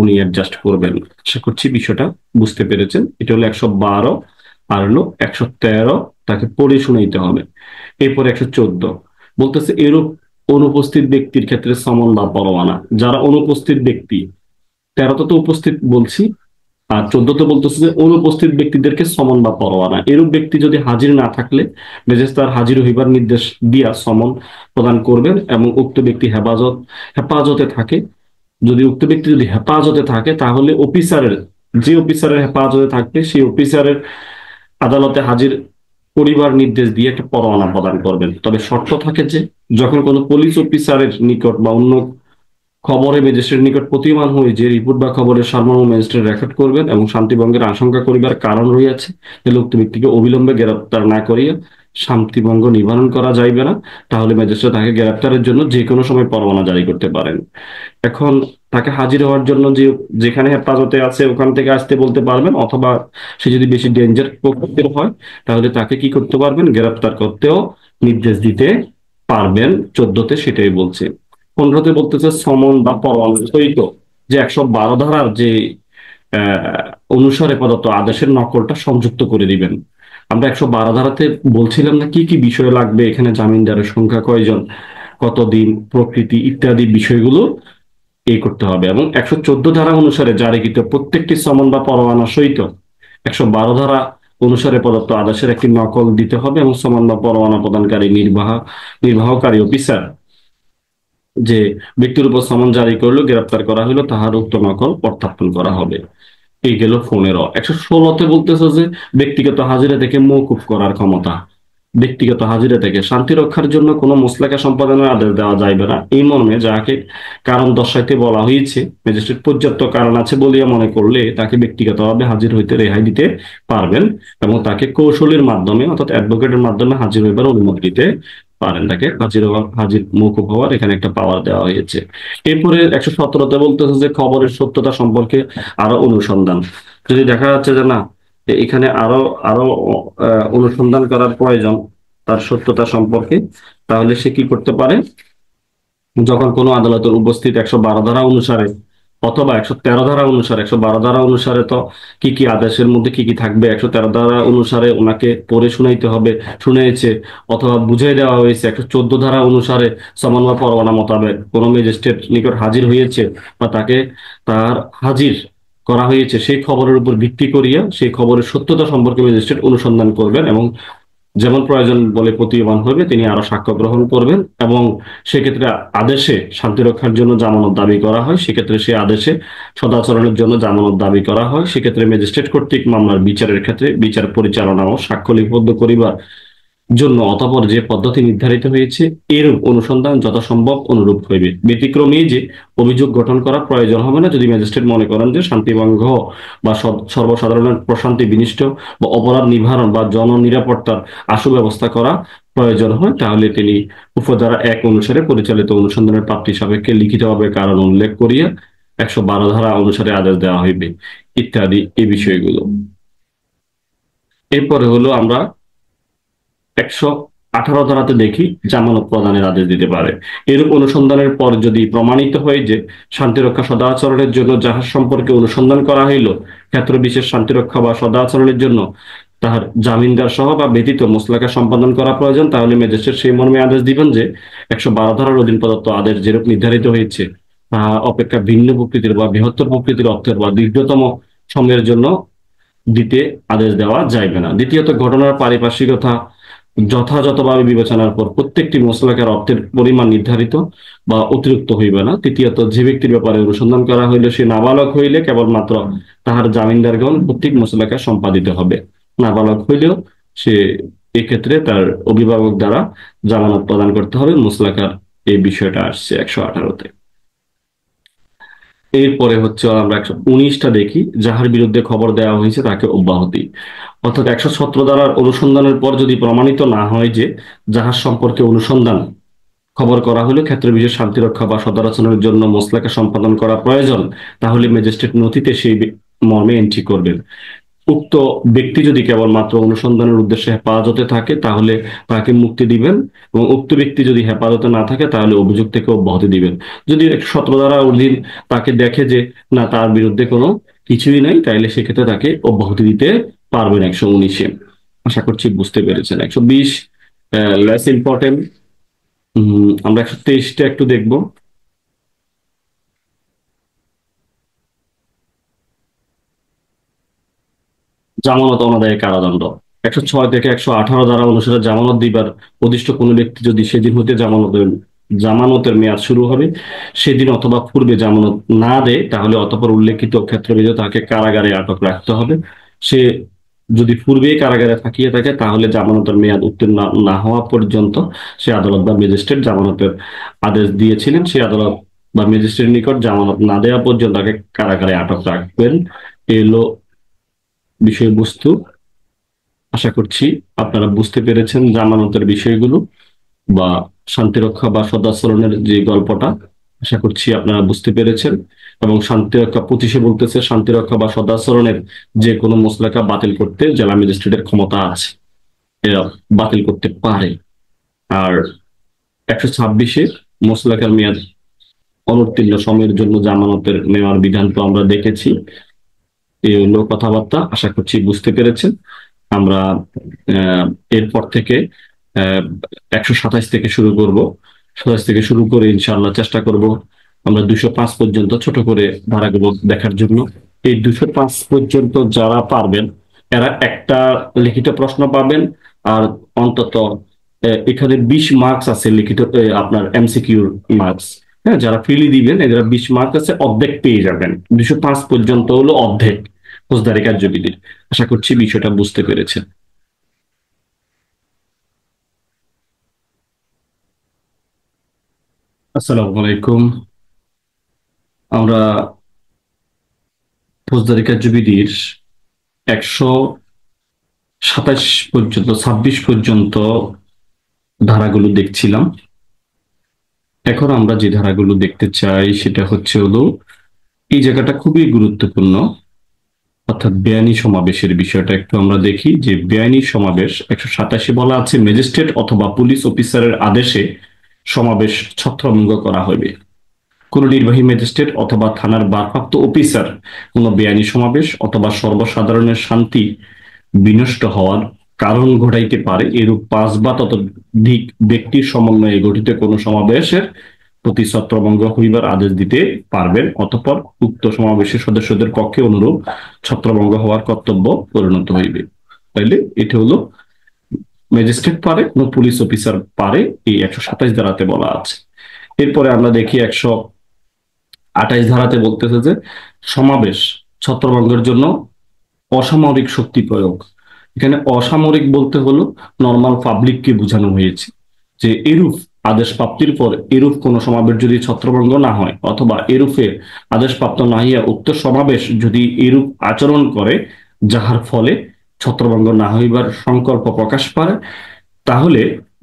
উনি অ্যাডজাস্ট করবেন। আশা করছি বিষয়টা বুঝতে পেরেছেন। এটা হলো 112। আর হলো 113, তাকে পড়ে শুনাইতে হবে। এরপর 114 বলতেছে এরূপ অনুপস্থিত ব্যক্তির ক্ষেত্রে সমন বা পরোয়ানা। যারা অনুপস্থিত ব্যক্তি, 13তে তো উপস্থিত বলছি, আর 14তে বলতেছে যে অনুপস্থিত ব্যক্তিদেরকে সমন বা পরোয়ানা। এরূপ ব্যক্তি যদি হাজির না থাকলে রেজিস্ট্রার হাজির হইবার নির্দেশ দিয়া সমন প্রদান করবেন, এবং উক্ত ব্যক্তি হেফাজতে থাকে। যদি উক্ত ব্যক্তি যদি হেফাজতে থাকে তাহলে যে অফিসারের হেফাজতে থাকবে সেই অফিসারের আদালতে হাজির করিবার নির্দেশ দিয়ে একটা পরোয়ানা প্রদান করবেন। তবে শর্ত থাকে যে যখন কোনো পুলিশ অফিসারের নিকট বা অন্য খবরে ম্যাজিস্ট্রেট নিকট প্রতীয়মান হয়ে যে রিপোর্ট বা খবরের সারমর্ম ম্যাজিস্ট্রেট রেকর্ড করবেন এবং শান্তিভঙ্গের আশঙ্কা করিবার কারণ রইয়াছে, তাহলে উক্ত ব্যক্তিকে অবিলম্বে গ্রেপ্তার না করিয়া শান্তিভঙ্গ নিবারণ করা যাইবে না, তাহলে ম্যাজিস্ট্রেট তাকে গ্রেপ্তারের জন্য যে কোনো সময় পরোয়ানা জারি করতে পারেন। এখন তাকে হাজির হওয়ার জন্য যেখানে হেফাজতে আছে ওখান থেকে আসতে বলতে পারবেন, অথবা সে যদি বেশি ডেঞ্জার প্রকৃতির হয় তাহলে তাকে কি করতে পারবেন, গ্রেপ্তার করতেও নির্দেশ দিতে পারবেন। 14তে সেটাই বলছে। 15তে বলতেছে সমন বা পরোয়ানা সহিত যে 112 ধারার যে আহ অনুসারে প্রদত্ত আদেশের নকলটা সংযুক্ত করে দিবেন। আমরা 112 ধারাতে বলছিলাম না কি কি বিষয় লাগবে, এখানে জামিনদারের সংখ্যা কয়জন, কতদিন, প্রকৃতি ইত্যাদি বিষয়গুলো এই করতে হবে। এবং 114 ধারা অনুসারে জারিকৃত প্রত্যেকটি সমন বা পরোয়ানা সহিত 112 ধারা অনুসারে প্রদত্ত আদেশের একটি নকল দিতে হবে, এবং সমন বা পরোয়ানা প্রদানকারী নির্বাহকারী অফিসার যে ব্যক্তির উপর সমন জারি করলো, গ্রেপ্তার করা হলো, তাহার উক্ত নকল প্রত্যার্পণ করা হবে। এই গেল 15। 116-তে বলতেছে যে ব্যক্তিগত হাজিরা থেকে মওকুফ করার ক্ষমতা। ব্যক্তিগত হাজিরা থেকে শান্তি রক্ষার জন্য কোনো মোসলেকা সম্পাদনের আদেশ দেওয়া যাইবে না, এই মর্মে যাহাকে কারণ দর্শাইতে বলা হয়েছে ম্যাজিস্ট্রেট পর্যাপ্ত কারণ আছে বলিয়া মনে করলে তাকে ব্যক্তিগতভাবে হাজির হইতে রেহাই দিতে পারবেন, এবং তাকে কৌশলীর মাধ্যমে অর্থাৎ অ্যাডভোকেটের মাধ্যমে হাজির হইবার অনুমতি দিতে পারেন। তাকে হাজির মওকুফ হওয়ার এখানে একটা পাওয়ার দেওয়া হয়েছে। এরপরে 117-তে বলতেছে যে খবরের সত্যতা সম্পর্কে আরো অনুসন্ধান। যদি দেখা যাচ্ছে যে না, এখানে আরো আরো অনুসন্ধান করার প্রয়োজন তার সত্যতা সম্পর্কে, তাহলে সে কি করতে পারে, যখন কোনো আদালতের উপস্থিত 112 ধারা অনুসারে অথবা 113 ধারা অনুসারে, 112 ধারা অনুসারে তো কি কি আদেশের মধ্যে কি কি থাকবে, 113 ধারা অনুসারে ওনাকে পড়ে শুনাইতে হবে, শুনেছে অথবা বুঝিয়ে দেওয়া হয়েছে। 114 ধারা অনুসারে সমন বা পরোয়ানা মোতাবেক কোনো ম্যাজিস্ট্রেট নিকট হাজির হয়েছে বা তাকে তার হাজির করা হয়েছে, সেই খবরের উপর ভিত্তি করিয়া সেই খবরের সত্যতা সম্পর্কে ম্যাজিস্ট্রেট অনুসন্ধান করবেন, এবং যেমন প্রয়োজন বলে প্রতীয়মান হবে তিনি আরো সাক্ষ্য গ্রহণ করবেন। এবং সেক্ষেত্রে আদেশে শান্তি রক্ষার জন্য জামানত দাবি করা হয়, সেক্ষেত্রে সে আদেশে সদাচরণের জন্য জামানত দাবি করা হয়, সেক্ষেত্রে ম্যাজিস্ট্রেট কর্তৃক মামলার বিচারের ক্ষেত্রে বিচার পরিচালনা ও সাক্ষ্য লিপিবদ্ধ করিবার জন্য অতঃপর যে পদ্ধতি নির্ধারিত হয়েছে এরূপ অনুসন্ধান যথাসম্ভব অনুরূপ হইবে। ব্যতিক্রমে যে অভিযোগ গঠন করা প্রয়োজন হবে না যদি ম্যাজিস্ট্রেট মনে করেন যে শান্তিভঙ্গ বা সর্বসাধারণের প্রশান্তি বিনিষ্ট বা অপরাধ নিবারণ বা জননিরাপত্তার আশু ব্যবস্থা করা প্রয়োজন হয়, তাহলে তিনি উপধারা 1 অনুসারে পরিচালিত অনুসন্ধানের প্রাপ্তি সাপেক্ষে লিখিতভাবে কারণ উল্লেখ করিয়া 112 ধারা অনুসারে আদেশ দেওয়া হইবে ইত্যাদি এই বিষয়গুলো। এরপরে হলো আমরা 118 ধারাতে দেখি জামানত প্রদানের আদেশ দিতে পারে। এরূপ অনুসন্ধানের পর যদি প্রমাণিত হয় যে শান্তিরক্ষা সদাচরণের জন্য যাহার সম্পর্কে অনুসন্ধান করা হইল ক্ষেত্র বিশেষ শান্তিরক্ষা বা সদাচরণের জন্য তাহার জামিনদার সহ বা ব্যতীত মোসলেকা সম্পাদন করা প্রয়োজন, তাহলে ম্যাজিস্ট্রেট সেই মর্মে আদেশ দিবেন যে 112 ধারার অধীন প্রদত্ত আদেশ যেরূপ নির্ধারিত হয়েছে তাহা অপেক্ষা ভিন্ন প্রকৃতির বা বৃহত্তর প্রকৃতির অর্থের বা দীর্ঘতম সময়ের জন্য দিতে আদেশ দেওয়া যাইবে না। দ্বিতীয়ত, ঘটনার পারিপার্শ্বিকতা যথাযথভাবে বিবেচনার পর প্রত্যেকটি মোস্তলাকার অর্থের পরিমাণ নির্ধারিত বা অতিরিক্ত হইবে না। তৃতীয়ত, যে ব্যক্তির ব্যাপারে অনুসন্ধান করা হইলে সে নাবালক হইলে কেবলমাত্র তাহার জামিনদারগণ কর্তৃক মোস্তলাকা সম্পাদিত হবে। নাবালক হইলেও সে এক্ষেত্রে তার অভিভাবক দ্বারা জামানত প্রদান করতে হবে। মোস্তলাকার এই বিষয়টা আসছে 118-তে। এরপরে হচ্ছে আমরা 119টা দেখি, যাহার বিরুদ্ধে খবর দেওয়া হয়েছে তাকে অব্যাহতি। অর্থাৎ 117 ধারার অনুসন্ধানের পর যদি প্রমাণিত না হয় যে যাহার সম্পর্কে অনুসন্ধান খবর করা হলো ক্ষেত্র বিশেষ শান্তিরক্ষা বা সদাচরণের জন্য মোসলাকা সম্পাদন করা প্রয়োজন, তাহলে ম্যাজিস্ট্রেট নথিতে সেই মর্মে এন্ট্রি করবেন। উক্ত ব্যক্তি যদি কেবলমাত্র অনুসন্ধানের উদ্দেশ্যে হেফাজতে থাকে তাহলে তাকে মুক্তি দিবেন, এবং উক্ত ব্যক্তি যদি হেফাজতে না থাকে তাহলে অভিযোগ থেকে অব্যাহতি দিবেন। যদি 117 ধারা অধীন তাকে দেখে যে না, তার বিরুদ্ধে কোনো কিছুই নাই, তাইলে সেক্ষেত্রে তাকে অব্যাহতি দিতে পারবেন 119-এ। আশা করছি বুঝতে পেরেছেন। 120 লেস ইম্পর্টেন্ট। আমরা 123টা একটু দেখবো। জামানত অনাদায়ে কারাদণ্ড। 106 থেকে 118 ধারা অনুসারে জামানত দিবার উদ্দিষ্ট কোনো ব্যক্তি যদি সেদিন হতে জামানতের মেয়াদ শুরু হবে সেদিন অথবা পূর্বে জামানত না দেয়, তাহলে অতঃপর উল্লেখিত ক্ষেত্র বিধে তাকে কারাগারে আটক রাখতে হবে। সে যদি পূর্বেই কারাগারে থাকিয়ে থাকে তাহলে জামানতের মেয়াদ উত্তীর্ণ না হওয়া পর্যন্ত সে আদালত বা ম্যাজিস্ট্রেট জামানতের আদেশ দিয়েছিলেন, সে আদালত বা ম্যাজিস্ট্রেটের নিকট জামানত না দেওয়া পর্যন্ত তাকে কারাগারে আটক রাখবেন। এলো বিষয়বস্তু। আশা করছি আপনারা বুঝতে পেরেছেন জামানতের বিষয়গুলো বা শান্তিরক্ষা বা সদাচরণের যে গল্পটা, আশা করছি আপনারা বুঝতে পেরেছেন। এবং শান্তিরক্ষা 25-এ বলতেছে শান্তিরক্ষা বা সদাচরণের যে কোনো মোসলাকা বাতিল করতে জেলা ম্যাজিস্ট্রেটের ক্ষমতা আছে, এরা বাতিল করতে পারে। আর 126-এ মোসলাকার মেয়াদ অনুত্তীর্ণ সময়ের জন্য জামানতের নেওয়ার বিধান তো আমরা দেখেছি। এই হলো কথাবার্তা, আশা করছি বুঝতে পেরেছেন। আমরা এরপর থেকে 127 থেকে শুরু করব। 27 থেকে শুরু করে ইনশাআল্লাহ চেষ্টা করব আমরা 205 পর্যন্ত ছোট করে ধারাগুলো দেখার জন্য। এই 205 পর্যন্ত যারা পারবেন এরা একটা লিখিত প্রশ্ন পাবেন, আর অন্তত এখানে 20 মার্কস আছে লিখিত, আপনার এমসিকিউর মার্কস। হ্যাঁ, যারা ফ্রিলি দিবেন এদের 20 মার্ক আছে, অর্ধেক পেয়ে যাবেন। 205 পর্যন্ত হলো অর্ধেক ফৌজদারি কার্যবিধির। আশা করছি বিষয়টা বুঝতে পেরেছেন। আসসালামু আলাইকুম। আমরা ফৌজদারি কার্যবিধির 127 পর্যন্ত 26 পর্যন্ত ধারাগুলো দেখছিলাম। এখন আমরা যে ধারাগুলো দেখতে চাই সেটা হলো এই জায়গাটা খুবই গুরুত্বপূর্ণ, অর্থাৎ বেআইনি সমাবেশের বিষয়টা একটু আমরা দেখি। যে বেআইনি সমাবেশ 127-এ বলা আছে ম্যাজিস্ট্রেট অথবা পুলিশ অফিসারের আদেশে সমাবেশ ছত্রভঙ্গ করা হবে। কোন নির্বাহী ম্যাজিস্ট্রেট অথবা থানার ভারপ্রাপ্ত অফিসার কোন বেআইনি সমাবেশ অথবা সর্বসাধারণের শান্তি বিনষ্ট হওয়ার কারণ ঘটাইতে পারে এরূপ 5 বা ততোধিক ব্যক্তির সমন্বয়ে গঠিত কোন সমাবেশের প্রতি ছত্রভঙ্গ হইবার আদেশ দিতে পারবেন। অতঃপর উক্ত সমাবেশের সদস্যদের পক্ষে অনুরূপ ছত্রভঙ্গ হওয়ার কর্তব্য পরিণত হইবে। তাইলে এটা হলো ম্যাজিস্ট্রেট পারে, কোন পুলিশ অফিসার পারে, এই 127 ধারাতে বলা আছে। এরপরে আমরা দেখি 128 ধারাতে বলতেছে যে সমাবেশ ছত্রভঙ্গের জন্য অসামরিক শক্তি প্রয়োগ। এখানে অসামরিক বলতে হলো নর্মাল পাবলিককে বোঝানো হয়েছে যে এরূপ আদেশ প্রাপ্তির পর এরূপ কোন সমাবেশ যদি ছত্রভঙ্গ না হয় অথবা এরূপে আদেশ প্রাপ্ত না হইয়া উক্ত সমাবেশ যদি এরূপ আচরণ করে যাহার ফলে ছত্রভঙ্গ না হইবার সংকল্প প্রকাশ পায়, তাহলে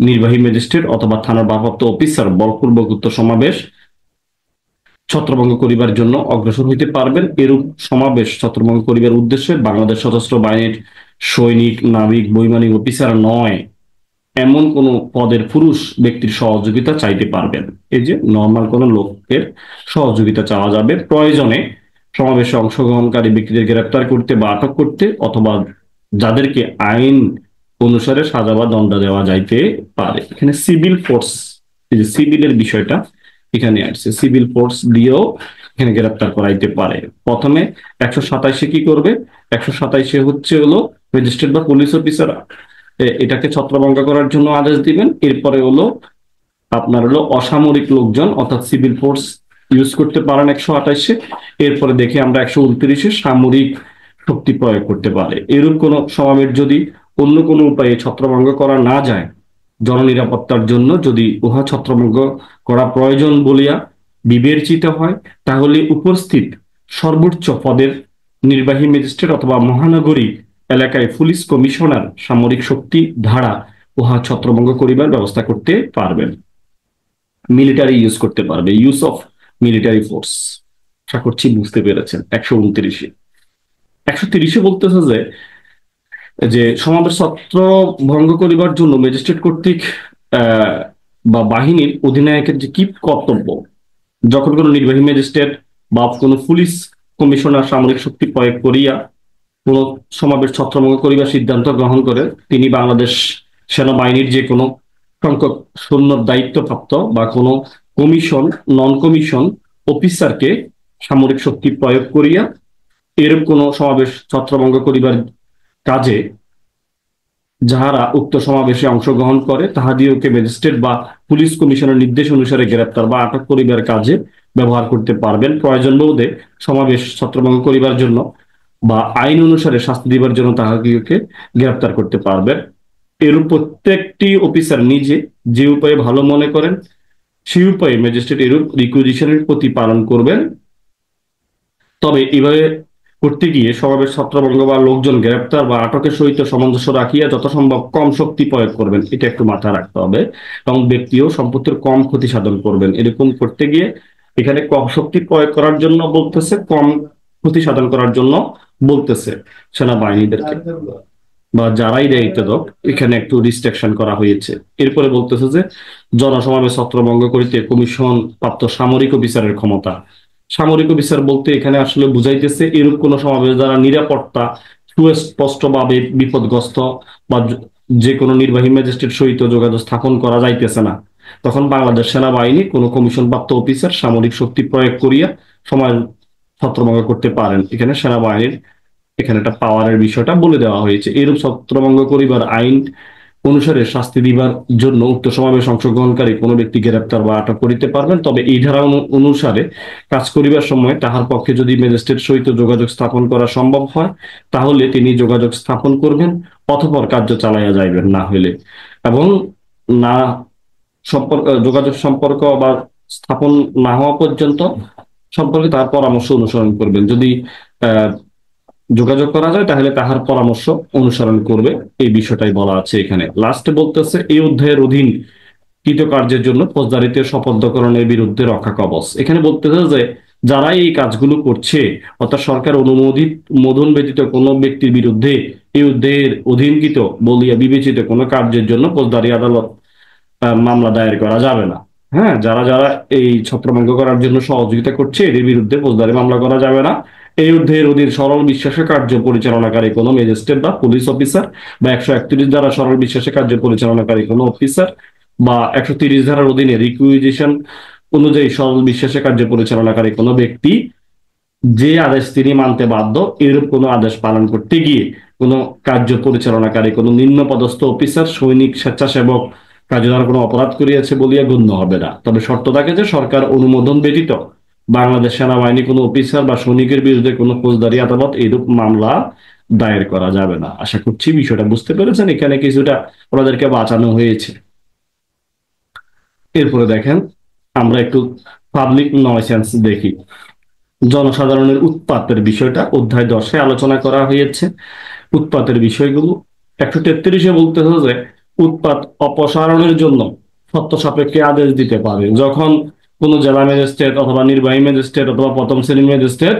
নির্বাহী ম্যাজিস্ট্রেট অথবা থানার ভারপ্রাপ্ত অফিসার বলপূর্বক উক্ত সমাবেশ ছত্রভঙ্গ করিবার জন্য অগ্রসর হইতে পারবেন। এরূপ সমাবেশ ছত্রভঙ্গ করিবার উদ্দেশ্যে বাংলাদেশ সশস্ত্র বাহিনীর সৈনিক, নাবিক, বৈমানিক অফিসার নয় এমন কোন পদের পুরুষ ব্যক্তির সহযোগিতা চাইতে পারবেন। এই যে নর্মাল কোন লোকের সহযোগিতা চাওয়া যাবে প্রয়োজনে সমাবেশে অংশগ্রহণকারী ব্যক্তিদের গ্রেপ্তার করতে বা আটক করতে, অথবা যাদেরকে আইন অনুসারে সাজা বা দণ্ড দেওয়া যাইতে পারে। এখানে সিভিল ফোর্স, এই যে সিভিলের বিষয়টা এখানে আসছে, সিভিল ফোর্স দিয়েও এখানে গ্রেপ্তার করাইতে পারে। প্রথমে 127-এ কি করবে? 127-এ হলো ম্যাজিস্ট্রেট বা পুলিশ অফিসার এটাকে ছত্রভঙ্গ করার জন্য আদেশ দিবেন। এরপরে হলো আপনার হলো অসামরিক লোকজন অর্থাৎ সিভিল ফোর্স ইউজ করতে পারেন 128-এ। এরপরে দেখে আমরা 129-এ সামরিক শক্তি প্রয়োগ করতে পারে। এরূপ কোন সমাবেশ যদি অন্য কোনো উপায়ে ছত্রভঙ্গ করা না যায়, জননিরাপত্তার জন্য যদি উহা ছত্রভঙ্গ করা প্রয়োজন বলিয়া বিবেচিত হয়, তাহলে উপস্থিত সর্বোচ্চ পদের নির্বাহী ম্যাজিস্ট্রেট অথবা মহানগরী এলাকায় পুলিশ কমিশনার সামরিক শক্তি ধারা উহা ছত্রভঙ্গ করিবার ব্যবস্থা করতে পারবেন। মিলিটারি ইউজ করতে পারবে, ইউজ অফ মিলিটারি ফোর্স। আশা করছি বুঝতে পেরেছেন। 129-এ 130-এ বলতেছে যে যে সমাবেশ ছত্র ভঙ্গ করিবার জন্য ম্যাজিস্ট্রেট কর্তৃক বা বাহিনীর অধিনায়কের যে কি কর্তব্য, যখন কোনো নির্বাহী ম্যাজিস্ট্রেট বা কোনো পুলিশ কমিশনার সামরিক শক্তি প্রয়োগ করিয়া কোন সমাবেশ ছত্রভঙ্গ করিবার সিদ্ধান্ত গ্রহণ করে, তিনি বাংলাদেশ সেনাবাহিনীর যে কোনো সংখ্যক সৈন্য দায়িত্বপ্রাপ্ত বা কোনো কমিশন নন কমিশন অফিসারকে সামরিক শক্তি প্রয়োগ করিয়া এরূপ কোন সমাবেশ ছত্রভঙ্গ করিবার কাজে যাহারা উক্ত সমাবেশে অংশগ্রহণ করে তাহাদিওকে ম্যাজিস্ট্রেট বা পুলিশ কমিশনের নির্দেশ অনুসারে গ্রেপ্তার বা আটক করিবার কাজে ব্যবহার করতে পারবেন। প্রয়োজন বোধে সমাবেশ ছত্রভঙ্গ করিবার জন্য বা আইন অনুসারে শাস্তি দিবার জন্য তাহাদিওকে গ্রেপ্তার করতে পারবেন। এরূপ প্রত্যেকটি অফিসার নিজে যে উপায়ে ভালো মনে করেন সেই উপায়ে ম্যাজিস্ট্রেট এরূপ রিকুইজিশনের প্রতি পালন করবেন। তবে এইভাবে করতে গিয়ে সমাবেশ ছত্রভঙ্গ বা লোকজন গ্রেপ্তার বা আটকের সহিত সামঞ্জস্য রাখিয়া যত সম্ভব কম শক্তি প্রয়োগ করবেন, এটা একটু মাথায় রাখতে হবে। এবং ব্যক্তি ও সম্পত্তির কম ক্ষতি সাধন করবেন। এরকম করতে গিয়ে এখানে কম শক্তি প্রয়োগ করার জন্য বলতেছে, কম ক্ষতি সাধন করার জন্য বলতেছে সেনাবাহিনীদেরকে বা যারাই দায়িত্বরত, এখানে একটু রিস্ট্রিকশন করা হয়েছে। এরপরে বলতেছে যে জনসমাবেশ ছত্রভঙ্গ করিতে কমিশন প্রাপ্ত সামরিক অফিসারের ক্ষমতা। সামরিক অফিসার বলতে এখানে আসলে বুঝাইতেছে এরূপ কোন সমাবেশ দ্বারা নিরাপত্তা সুস্পষ্টভাবে বিপদগ্রস্ত বা যে কোনো নির্বাহী ম্যাজিস্ট্রেট সহিত যোগাযোগ স্থাপন করা যাইতেছে না, তখন বাংলাদেশ সেনাবাহিনী কোনো কমিশন প্রাপ্ত অফিসার সামরিক শক্তি প্রয়োগ করিয়া সমাজ ছত্রভঙ্গ করতে পারেন। এখানে সেনাবাহিনীর এখানে একটা পাওয়ারের বিষয়টা বলে দেওয়া হয়েছে। এরূপ ছত্রভঙ্গ করিবার আইন অনুসারে শাস্তি দিবার জন্য উক্ত সমাবেশ অংশগ্রহণকারী কোনো ব্যক্তি গ্রেপ্তার বা আটক করিতে পারবেন। তবে এই ধারা অনুসারে কাজ করিবার সময় তাহার পক্ষে যদি ম্যাজিস্ট্রেট সহিত যোগাযোগ স্থাপন করা সম্ভব হয়, তাহলে তিনি যোগাযোগ স্থাপন করবেন, অতঃপর কার্য চালাইয়া যাইবেন। না হইলে এবং না যোগাযোগ সম্পর্ক বা স্থাপন না হওয়া পর্যন্ত সম্পর্কে তার পরামর্শ অনুসরণ করবেন। যদি যোগাযোগ করা যায় তাহলে তাহার পরামর্শ অনুসরণ করবে, এই বিষয়টাই বলা আছে এখানে। লাস্টে বলতেছে এই অধ্যায়ের অধীন কৃতকার্যের জন্য ফৌজদারিতে শপথকরণের বিরুদ্ধে রক্ষা কবচ। এখানে বলতেছে যে যারা এই কাজগুলো করছে অর্থাৎ সরকার অনুমোদন ব্যতীত কোনো ব্যক্তির বিরুদ্ধে এই অধ্যায়ের অধীনকৃত বলিয়া বিবেচিত কোনো কার্যের জন্য ফৌজদারি আদালত মামলা দায়ের করা যাবে না। হ্যাঁ, যারা যারা এই ছত্রভঙ্গ করার জন্য সহযোগিতা করছে এদের বিরুদ্ধে ফৌজদারি মামলা করা যাবে না। এই অধ্যায়ের অধীন সরল বিশ্বাসে কার্য পরিচালনাকারী কোনো ম্যাজিস্ট্রেট বা পুলিশ অফিসার বা 131 ধারা সরল বিশ্বাসে কার্য পরিচালনাকারী কোনো অফিসার বা 130 ধারার অধীনে রিকুইজিশন অনুযায়ী সরল বিশ্বাসে কার্য পরিচালনাকারী কোনো ব্যক্তি যে আদেশ তিনি মানতে বাধ্য, এরূপ কোনো আদেশ পালন করতে গিয়ে কোনো কার্য পরিচালনাকারী কোনো নিম্ন পদস্থ অফিসার, সৈনিক, স্বেচ্ছাসেবক কার্য দ্বারা কোনো অপরাধ করিয়াছে বলিয়া গণ্য হবে না। তবে শর্ত থাকে যে সরকার অনুমোদন ব্যতীত বাংলাদেশ সেনাবাহিনী কোনো অফিসার বা সৈনিকের বিরুদ্ধে কোনো ফৌজদারি আদালত এইরূপ মামলা দায়ের করা যাবে না। আশা করছি বিষয়টা বুঝতে পেরেছেন। এখানে কিছুটা ওনাদেরকে বাঁচানো হয়েছে। এরপরে দেখেন আমরা একটু পাবলিক নয়সেন্স দেখি। জনসাধারণের উৎপাতের বিষয়টা অধ্যায় 10-এ আলোচনা করা হয়েছে। উৎপাতের বিষয়গুলো 133-এ বলতেছে যে উৎপাত অপসারণের জন্য সত্য সাপেক্ষে আদেশ দিতে পারে যখন কোনো জেলা ম্যাজিস্ট্রেট অথবা নির্বাহী ম্যাজিস্ট্রেট অথবা প্রথম শ্রেণীর ম্যাজিস্ট্রেট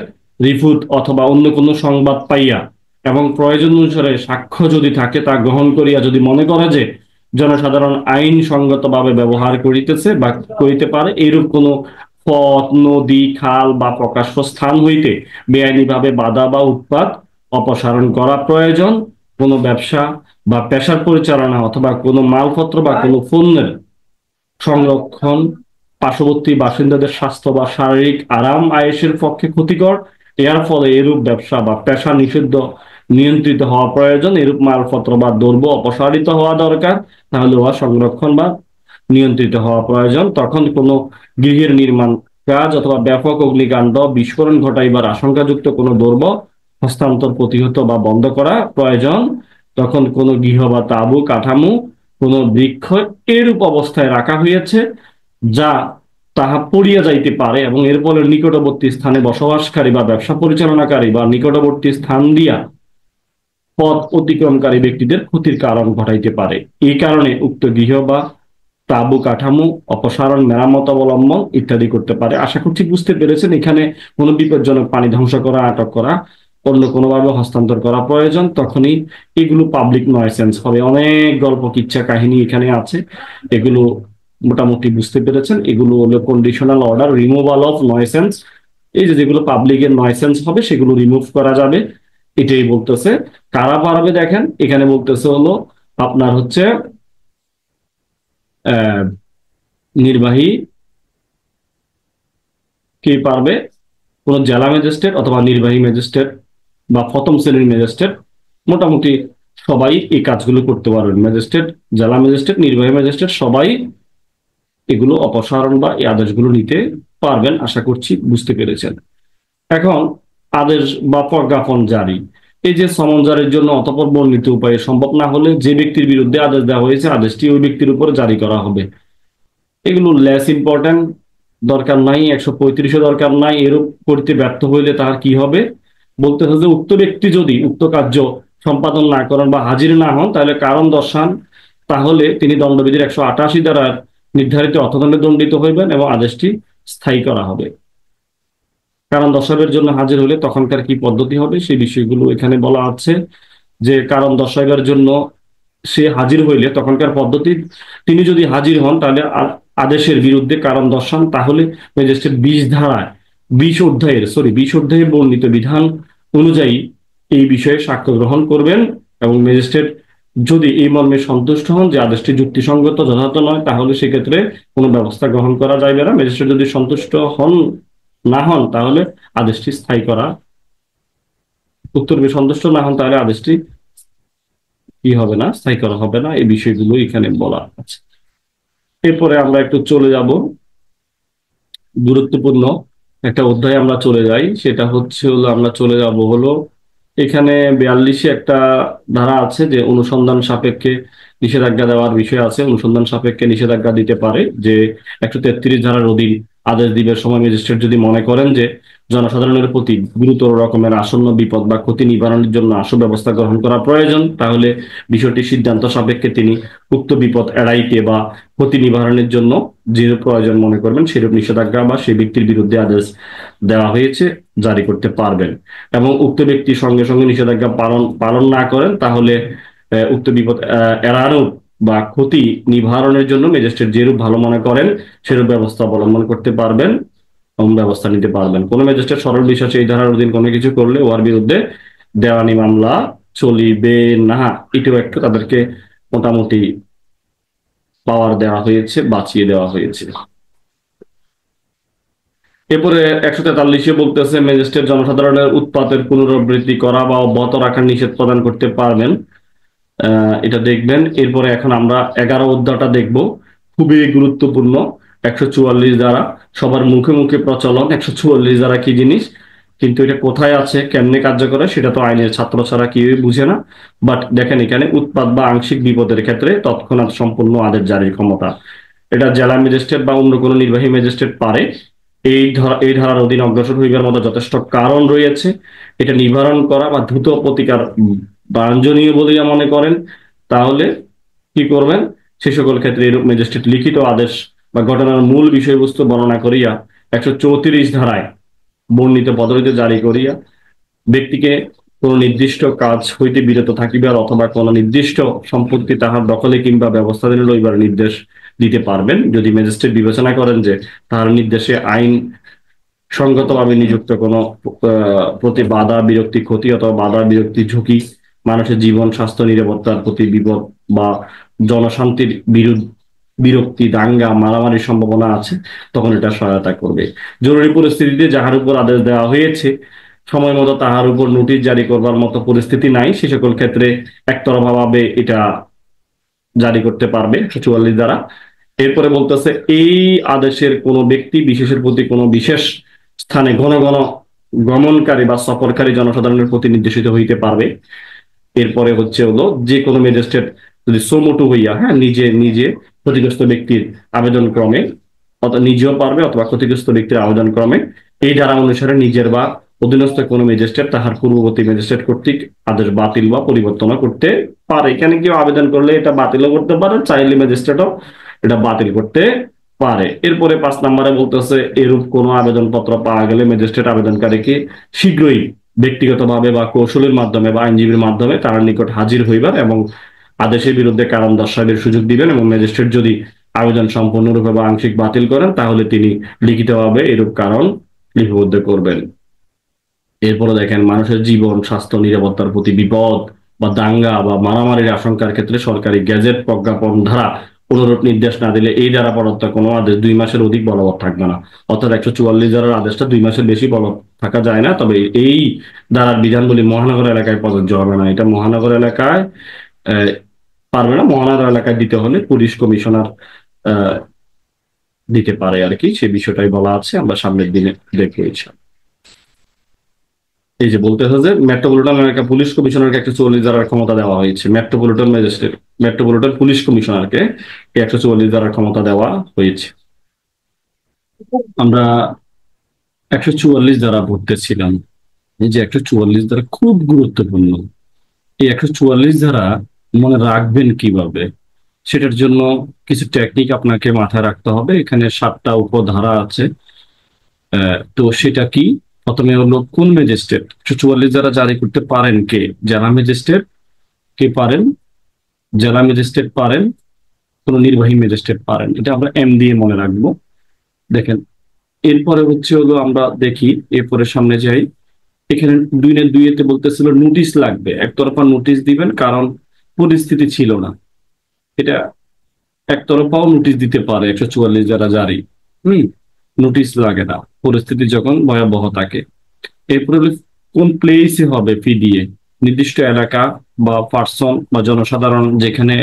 রিপোর্ট অথবা অন্য কোনো সংবাদ পাইয়া এবং প্রয়োজন অনুসারে সাক্ষ্য যদি থাকে তা গ্রহণ করিয়া যদি মনে করে যে জনসাধারণ আইনসঙ্গতভাবে ব্যবহার করিতেছে বা করিতে পারে, এইরূপ কোনো পথ, নদী, খাল বা প্রকাশ্য স্থান হইতে বেআইনিভাবে বাধা বা উৎপাত অপসারণ করা প্রয়োজন। কোনো ব্যবসা বা পেশার পরিচালনা অথবা কোনো মালপত্র বা কোনো পণ্যের সংরক্ষণ পার্শ্ববর্তী বাসিন্দাদের স্বাস্থ্য বা শারীরিক আরাম আয়েশের পক্ষে ক্ষতিকর, এর ফলে এরূপ ব্যবসা বা পেশা নিষিদ্ধ নিয়ন্ত্রিত হওয়া প্রয়োজন, এরূপ মালপত্র বা দ্রব্য অপসারিত হওয়া দরকার, তাহলে উহা সংরক্ষণ বা নিয়ন্ত্রিত হওয়া প্রয়োজন। তখন কোনো গৃহের নির্মাণ কাজ অথবা ব্যাপক অগ্নিকাণ্ড, বিস্ফোরণ ঘটাইবার আশঙ্কাযুক্ত কোনো দ্রব্য হস্তান্তর প্রতিহত বা বন্ধ করা প্রয়োজন। তখন কোনো গৃহ বা তাঁবু, কাঠামো, কোনো বৃক্ষ এরূপ অবস্থায় রাখা হইয়াছে যা তাহা পড়িয়া যাইতে পারে এবং এর ফলে নিকটবর্তী স্থানে বসবাসকারী বা ব্যবসা পরিচালনাকারী বা নিকটবর্তী স্থান দিয়া পথ অতিক্রমকারী ব্যক্তিদের ক্ষতির কারণ ঘটাইতে পারে। এই কারণে উক্ত গৃহ বা তাঁবু, কাঠামো অপসারণ, মেরামত, অবলম্বন ইত্যাদি করতে পারে। আশা করছি বুঝতে পেরেছেন। এখানে কোনো বিপজ্জনক পানি ধ্বংস করা, আটক করা, অন্য কোনোভাবে হস্তান্তর করা প্রয়োজন, তখনই এগুলো পাবলিক নয়সেন্স হবে। অনেক গল্প, কিচ্ছা, কাহিনী এখানে আছে, এগুলো মোটামুটি বুঝতে পেরেছেন। এগুলো হলো কন্ডিশনাল অর্ডার, রিমুভাল অফ নয়সেন্স। এই যে যেগুলো পাবলিকের নয়সেন্স হবে সেগুলো রিমুভ করা যাবে, এটাই বলতেছে। কারা পারবে দেখেন, এখানে বলতেছে হলো আপনার হচ্ছে নির্বাহী কে পারবে, কোন জেলা ম্যাজিস্ট্রেট অথবা নির্বাহী ম্যাজিস্ট্রেট বা প্রথম শ্রেণীর ম্যাজিস্ট্রেট, মোটামুটি সবাই এই কাজগুলো করতে পারবেন। ম্যাজিস্ট্রেট, জেলা ম্যাজিস্ট্রেট, নির্বাহী ম্যাজিস্ট্রেট সবাই এগুলো অপসারণ বা এই আদেশগুলো নিতে পারবেন। আশা করছি বুঝতে পেরেছেন। এখন আদেশ বা প্রজ্ঞাপন জারি। এই যে সমন জারির জন্য অতঃপর বর্ণিত উপায়ে সম্ভব না হলে যে ব্যক্তির বিরুদ্ধে আদেশ দেওয়া হয়েছে আদেশটি ওই ব্যক্তির উপর জারি করা হবে। এগুলো লেস ইম্পর্টেন্ট, দরকার নাই, 135 দরকার নাই। এরূপ করতে ব্যর্থ হইলে তার কি হবে বলতে হবে যে উক্ত ব্যক্তি যদি উক্ত কার্য সম্পাদন না করেন বা হাজির না হন তাহলে কারণ দর্শান, তাহলে তিনি দণ্ডবিধির 188 দ্বারা নির্ধারিত অর্থদণ্ডে দণ্ডিত হইবেন এবং আদেশটি স্থায়ী করা হবে। কারণ দর্শাবের জন্য হাজির হলে তখনকার কি পদ্ধতি হবে সেই বিষয়গুলো এখানে বলা আছে। যে কারণ দর্শাইবার জন্য সে হাজির হইলে তখনকার পদ্ধতি, তিনি যদি হাজির হন তাহলে আদেশের বিরুদ্ধে কারণ দর্শান, তাহলে ম্যাজিস্ট্রেট 20 অধ্যায়ে বর্ণিত বিধান অনুযায়ী এই বিষয়ে সাক্ষ্য গ্রহণ করবেন এবং ম্যাজিস্ট্রেট যদি এই মর্মে সন্তুষ্ট হন যে আদেশটি যুক্তিসঙ্গত, যথার্থ নয়, তাহলে সেক্ষেত্রে কোনো ব্যবস্থা গ্রহণ করা যাইবে না। ম্যাজিস্ট্রেট যদি সন্তুষ্ট না হন তাহলে আদেশটি স্থায়ী করা, সন্তুষ্ট না হন তাহলে আদেশটি কি হবে না, স্থায়ী করা হবে না। এই বিষয়গুলো এখানে বলা আছে। এরপরে আমরা একটু চলে যাব, গুরুত্বপূর্ণ একটা অধ্যায় আমরা চলে যাই, সেটা হচ্ছে হলো আমরা চলে যাব হলো এখানে 42-এ একটা ধারা আছে যে অনুসন্ধান সাপেক্ষে নিষেধাজ্ঞা দেওয়ার বিষয় আছে। অনুসন্ধান সাপেক্ষে নিষেধাজ্ঞা দিতে পারে যে 133 ধারার অধীন আদেশ দিবার সময় ম্যাজিস্ট্রেট যদি মনে করেন যে জনসাধারণের প্রতি গুরুতর রকমের আসন্ন বিপদ বা ক্ষতি নিবারণের জন্য আশু ব্যবস্থা গ্রহণ করা প্রয়োজন, তাহলে বিষয়টি সিদ্ধান্ত সাপেক্ষে তিনি উক্ত বিপদ এড়াইতে বা ক্ষতি নিবারণের জন্য যেরূপ প্রয়োজন মনে করবেন সেরূপ নিষেধাজ্ঞা বা সেই ব্যক্তির বিরুদ্ধে আদেশ দেওয়া হয়েছে জারি করতে পারবেন। এবং উক্ত ব্যক্তি সঙ্গে সঙ্গে নিষেধাজ্ঞা পালন না করেন তাহলে উক্ত বিপদ এড়ানো বা ক্ষতি নিবারণের জন্য ম্যাজিস্ট্রেট যেরূপ ভালো মনে করেন সেরূপ ব্যবস্থা অবলম্বন করতে পারবেন এবং ব্যবস্থা নিতে পারবেন। কোন ম্যাজিস্ট্রেট সরল বিশ্বাসে এই ধারার অধীন কোনো কিছু করলে ওর বিরুদ্ধে দেওয়ানি মামলা চলিবে না। এটাও একটু তাদেরকে মোটামুটি পাওয়ার দেওয়া হয়েছে, বাঁচিয়ে দেওয়া হয়েছে। এরপরে 143-এ বলতেছে ম্যাজিস্ট্রেট জনসাধারণের উৎপাতের পুনরাবৃত্তি করা বা অব্যাহত রাখার নিষেধ প্রদান করতে পারবেন, এটা দেখবেন। এরপরে এখন আমরা 11 অধ্যায়টা দেখব, খুবই গুরুত্বপূর্ণ। 144 দ্বারা সবার মুখে মুখে প্রচলন। 144 দ্বারা কি জিনিস, কিন্তু এটা কোথায় আছে, কেমনে কার্যকর হয় সেটা তো আইনের ছাত্র ছাড়া কেউই বুঝে না। বাট দেখেন এখানে উৎপাত বা আংশিক বিপদের ক্ষেত্রে তৎক্ষণাৎ সম্পূর্ণ আদেশ জারির ক্ষমতা, এটা জেলা ম্যাজিস্ট্রেট বা অন্য কোনো নির্বাহী ম্যাজিস্ট্রেট পারে। এই ধারার অধীন অগ্রসর হইবার মতো যথেষ্ট কারণ রয়েছে, এটা নিবারণ করা বা দ্রুত প্রতিকার বাঞ্ছনীয় বলিয়া মনে করেন, তাহলে কি করবেন, সে সকল ক্ষেত্রে এরূপ ম্যাজিস্ট্রেট লিখিত আদেশ বা ঘটনার মূল বিষয়বস্তু বর্ণনা করিয়া 134 ধারায় বর্ণিত পদ্ধতিতে জারি করিয়া ব্যক্তিকে কোন নির্দিষ্ট কাজ হইতে বিরত থাকিবার অথবা কোন নির্দিষ্ট সম্পত্তি তাহার দখলে কিংবা ব্যবস্থাধীনে লইবার নির্দেশ দিতে পারবেন, যদি ম্যাজিস্ট্রেট বিবেচনা করেন যে তাহার নির্দেশে আইন সঙ্গতভাবে নিযুক্ত কোনো প্রতি বাধা, বিরক্তি, ক্ষতি অথবা বাধা, বিরক্তি, ঝুঁকি, মানুষের জীবন, স্বাস্থ্য, নিরাপত্তার প্রতি বিপদ বা জনশান্তির বিরক্তি, দাঙ্গা, মারামারির সম্ভাবনা আছে, তখন এটা সহায়তা করবে। জরুরি পরিস্থিতিতে যাহার উপর আদেশ দেওয়া হয়েছে সময় মতো তাহার উপর নোটিশ জারি করবার মতো পরিস্থিতি নাই, সে সকল ক্ষেত্রে একতরফা ভাবে এটা জারি করতে পারবে 144 দ্বারা। এরপরে বলতেছে এই আদেশের কোনো ব্যক্তি বিশেষের প্রতি কোনো বিশেষ স্থানে ঘন ঘন গমনকারী বা সফরকারী জনসাধারণের প্রতি নির্দেশিত হইতে পারবে। এরপরে হচ্ছে হলো যে কোনো ম্যাজিস্ট্রেট যদি সোমোটো হইয়া, হ্যাঁ, নিজে নিজে ক্ষতিগ্রস্ত ব্যক্তির আবেদন ক্রমে, অথবা নিজেও পারবে অথবা ক্ষতিগ্রস্ত ব্যক্তির আবেদন ক্রমে এই ধারা অনুসারে নিজের বা অধীনস্থ কোনো ম্যাজিস্ট্রেট তাহার পূর্ববর্তী ম্যাজিস্ট্রেট কর্তৃক আদেশ বাতিল বা পরিবর্তন করতে পারে। এখানে কেউ আবেদন করলে এটা বাতিলও করতে পারে, চাইলে ম্যাজিস্ট্রেটও এটা বাতিল করতে পারে। এরপরে 5 নম্বরে বলতেছে এরূপ কোনো আবেদনপত্র পাওয়া গেলে ম্যাজিস্ট্রেট আবেদনকারীকে শীঘ্রই ব্যক্তিগতভাবে বা কৌশলের মাধ্যমে বা আইনজীবীর মাধ্যমে তার নিকট হাজির হইবার এবং আদেশের বিরুদ্ধে কারণ দর্শানোর সুযোগ দিবেন, এবং ম্যাজিস্ট্রেট যদি আবেদন সম্পূর্ণরূপে বা আংশিক বাতিল করেন তাহলে তিনি লিখিতভাবে এরূপ কারণ লিপিবদ্ধ করবেন। এরপরে দেখেন মানুষের জীবন স্বাস্থ্য নিরাপত্তার প্রতি বিপদ বা দাঙ্গা বা মারামারির আশঙ্কার ক্ষেত্রে সরকারি গেজেট প্রজ্ঞাপন ধারা অনুরূপ নির্দেশ না দিলে এই দ্বারা প্রদত্ত কোনো আদেশ 2 মাসের অধিক বলবৎ থাকবে না। অর্থাৎ 144 ধারার আদেশটা 2 মাসের বেশি বলবৎ থাকা যায় না। তবে এই ধারার বিধানগুলি মহানগর এলাকায় প্রযোজ্য হবে না। এটা মহানগর এলাকায় আহ, পারবে না। মহানগর এলাকায় দিতে হলে পুলিশ কমিশনার আহ দিতে পারে আর কি, সে বিষয়টাই বলা আছে, আমরা সামনের দিনে দেখবো ইনশাআল্লাহ। এই যে বলতেছে যে মেট্রোপলিটন এলাকা পুলিশ কমিশনারকে 144 ধারার ক্ষমতা দেওয়া হয়েছে। মেট্রোপলিটন ম্যাজিস্ট্রেট, মেট্রোপলিটন পুলিশ কমিশনারকে 144 ধারার ক্ষমতা দেওয়া হয়েছে। আমরা 144 ধারা পড়তেছিলাম। এই যে 144 ধারা খুব গুরুত্বপূর্ণ। এই 144 ধারা মনে রাখবেন কিভাবে, সেটার জন্য কিছু টেকনিক আপনাকে মাথায় রাখতে হবে। এখানে 7টা উপধারা আছে। তো সেটা কি? প্রথমে হলো কোন ম্যাজিস্ট্রেট 144 ধারা জারি করতে পারেন? কে? জেলা ম্যাজিস্ট্রেট। কে পারেন? জেলা ম্যাজিস্ট্রেট পারেন। কোন নির্বাহী ম্যাজিস্ট্রেট পারেন। এটা আমরা এম দিয়ে মনে রাখবো। দেখেন, এরপরে হচ্ছে হলো আমরা দেখি, এরপরে সামনে যাই। এখানে 2-2 বলতেছিল নোটিশ লাগবে, একতরফা নোটিশ দিবেন কারণ পরিস্থিতি ছিল না। এটা একতরফাও নোটিশ দিতে পারে 144 যারা জারি। হম নোটিশ লাগে না পরিস্থিতি যখন ভয়াবহ থাকে। এরপরে হলো কোন প্লেসে হবে পিডিএ, নির্দিষ্ট এলাকা বা পার্সন বা জনসাধারণ যেখানে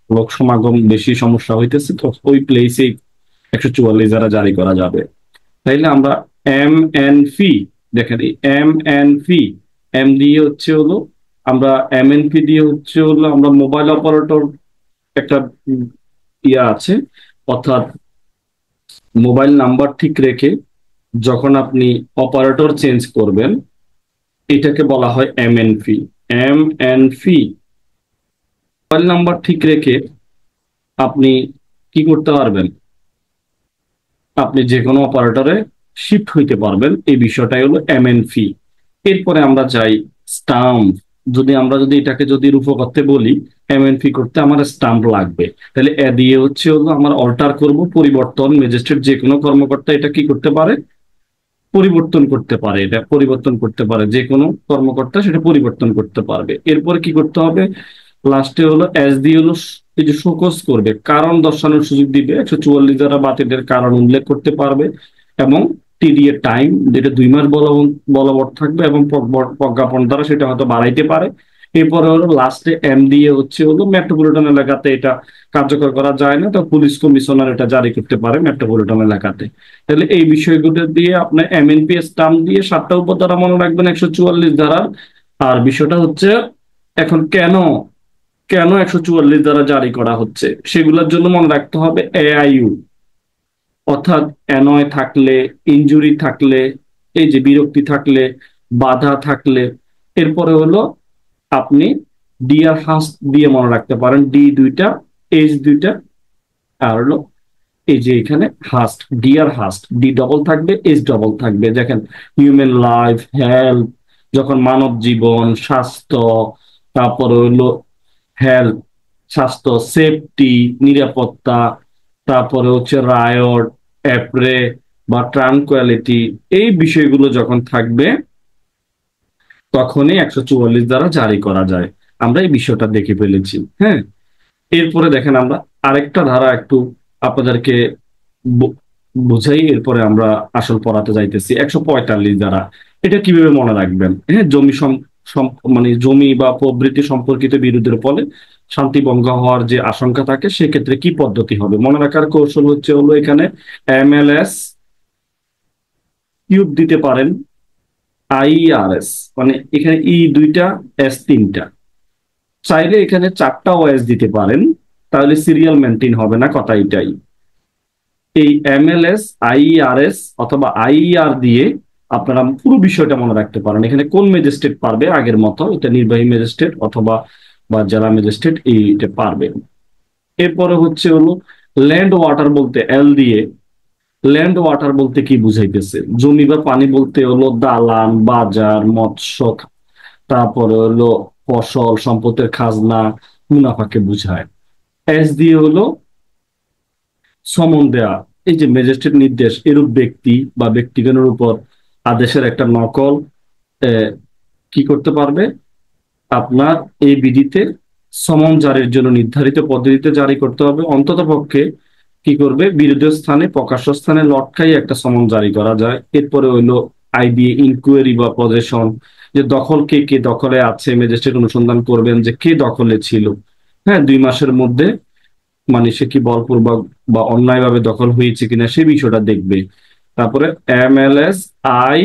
লোক সমাগম বেশি সমস্যা হইতেছে, তো ওই প্লেসে 144 যারা জারি করা যাবে। তাইলে আমরা এম এন ফি, দেখেন এই এম এন ফি, এম দিয়ে হচ্ছে হলো আমরা এম এন পি দিয়ে হচ্ছে হলো আমরা মোবাইল অপারেটর একটা ইয়া আছে, অর্থাৎ মোবাইল নাম্বার ঠিক রেখে যখন আপনি অপারেটর চেঞ্জ করবেন এটাকে বলা হয় এমএনপি। এমএনপি মোবাইল নাম্বার ঠিক রেখে আপনি কি করতে পারবেন, আপনি যে কোনো অপারেটরে শিফট হইতে পারবেন, এই বিষয়টাই হলো এমএনপি। এরপরে আমরা যাই স্টাম্প। যদি এটাকে যদি রূপক করতে বলি, এমএনপি করতে আমার স্টাম্প লাগবে। তাহলে এ দিয়ে হচ্ছে হলো আমার অল্টার করব, পরিবর্তন। ম্যাজিস্ট্রেট যে কোনো কর্মকর্তা এটা কি করতে পারে, পরিবর্তন করতে পারে। এটা পরিবর্তন করতে পারে, যে কোনো কর্মকর্তা সেটা পরিবর্তন করতে পারবে। এরপরে কি করতে হবে, লাস্টে হলো এস দিয়ে হলো এই যে শোকজ করবে, কারণ দর্শানোর সুযোগ দিবে। 144 দ্বারা বাতিলের কারণ উল্লেখ করতে পারবে এবং টিডি এর টাইম যেটা 2 মাস বলবৎ থাকবে এবং প্রজ্ঞাপন দ্বারা সেটা হয়তো বাড়াইতে পারে। এরপরে হলো লাস্টে এম দিয়ে হচ্ছে হলো মেট্রোপলিটন এলাকাতে এটা কার্যকর করা যায় না, তো পুলিশ কমিশনার এটা জারি করতে পারে মেট্রোপলিটন এলাকাতে। তাহলে এই বিষয়গুলো দিয়ে আপনার এমএনপি স্টাম্প দিয়ে 7টা উপধারা মনে রাখবেন 144 ধারার। আর বিষয়টা হচ্ছে এখন কেন কেন 144 দ্বারা জারি করা হচ্ছে সেগুলোর জন্য মনে রাখতে হবে এআইইউ, অর্থাৎ অ্যানয় থাকলে, ইনজুরি থাকলে, এই যে বিরক্তি থাকলে, বাধা থাকলে। এরপরে হলো আপনি ডিআর হাস্ট দিয়ে মনে রাখতে পারেন, ডি 2টা, এইচ 2টা, আর হলো এই যে এখানে হাস্ট, ডিআর হাস্ট, ডি ডবল থাকবে, এইচ ডবল থাকবে। দেখেন হিউম্যান লাইফ, হেলথ, যখন মানব জীবন, স্বাস্থ্য, তারপরে হলো হেলথ, স্বাস্থ্য, সেফটি, নিরাপত্তা, তারপরে হচ্ছে রায়ট, অ্যাপ্রে বা ট্রানকুয়ালিটি, এই বিষয়গুলো যখন থাকবে তখনই 144 দ্বারা জারি করা যায়। আমরা এই বিষয়টা দেখে ফেলেছি। হ্যাঁ, এরপরে দেখেন আমরা আরেকটা ধারা একটু আপনাদেরকে বুঝাই, এরপরে আমরা আসল পড়াতে যাইতেছি। 145 ধারা, এটা কিভাবে মনে রাখবেন? হ্যাঁ, মানে জমি বা প্রভৃতি সম্পর্কিত বিরোধের ফলে শান্তি ভঙ্গ হওয়ার যে আশঙ্কা থাকে, সেক্ষেত্রে কি পদ্ধতি হবে? মনে রাখার কৌশল হলো এখানে MLS কিউব দিতে পারেন, IRS, মানে এখানে দুইটা, S তিনটা, চাইলে এখানে 4টা OS দিতে পারেন, তাহলে সিরিয়াল মেনটেন হবে না, কথা এটাই। এই MLS, IRS অথবা IER দিয়ে আপনারা পুরো বিষয়টা মনে রাখতে পারেন। এখানে কোন ম্যাজিস্ট্রেট পারবে? আগের মতো এটা নির্বাহী ম্যাজিস্ট্রেট অথবা জেলা ম্যাজিস্ট্রেট এইটা পারবে। এরপরে হলো ল্যান্ড ওয়াটার বলতে L দিয়ে, ল্যান্ড ওয়াটার বলতে কি বুঝাইতেছে? জমি বা পানি বলতে দালান, বাজার, মৎস্য, তারপরে ফসল, সম্পদের খাজনা, মুনাফাকে বুঝায়। S দিয়ে সমন দেয়া, এই যে ম্যাজিস্ট্রেট নির্দেশ এরূপ ব্যক্তি বা ব্যক্তিগণের উপর আদেশের একটা নকল আহ, কি করতে পারবে? আপনার এই বিধিতে সমন জারির জন্য নির্ধারিত পদ্ধতিতে জারি করতে হবে। অন্তত পক্ষে কি করবে? বিরোধীয় স্থানে, প্রকাশ্য স্থানে লটকাই একটা সমন জারি করা যায়। এরপরে IBA ইনকোয়ারি বা পজেশন, যে দখল কে কে দখলে আছে, ম্যাজিস্ট্রেট অনুসন্ধান করবেন যে কে দখলে ছিল। হ্যাঁ, 2 মাসের মধ্যে মানে সে কি বলপূর্বক বা অন্যায়ভাবে দখল হয়েছে কিনা সে বিষয়টা দেখবে। তারপরে MLS আই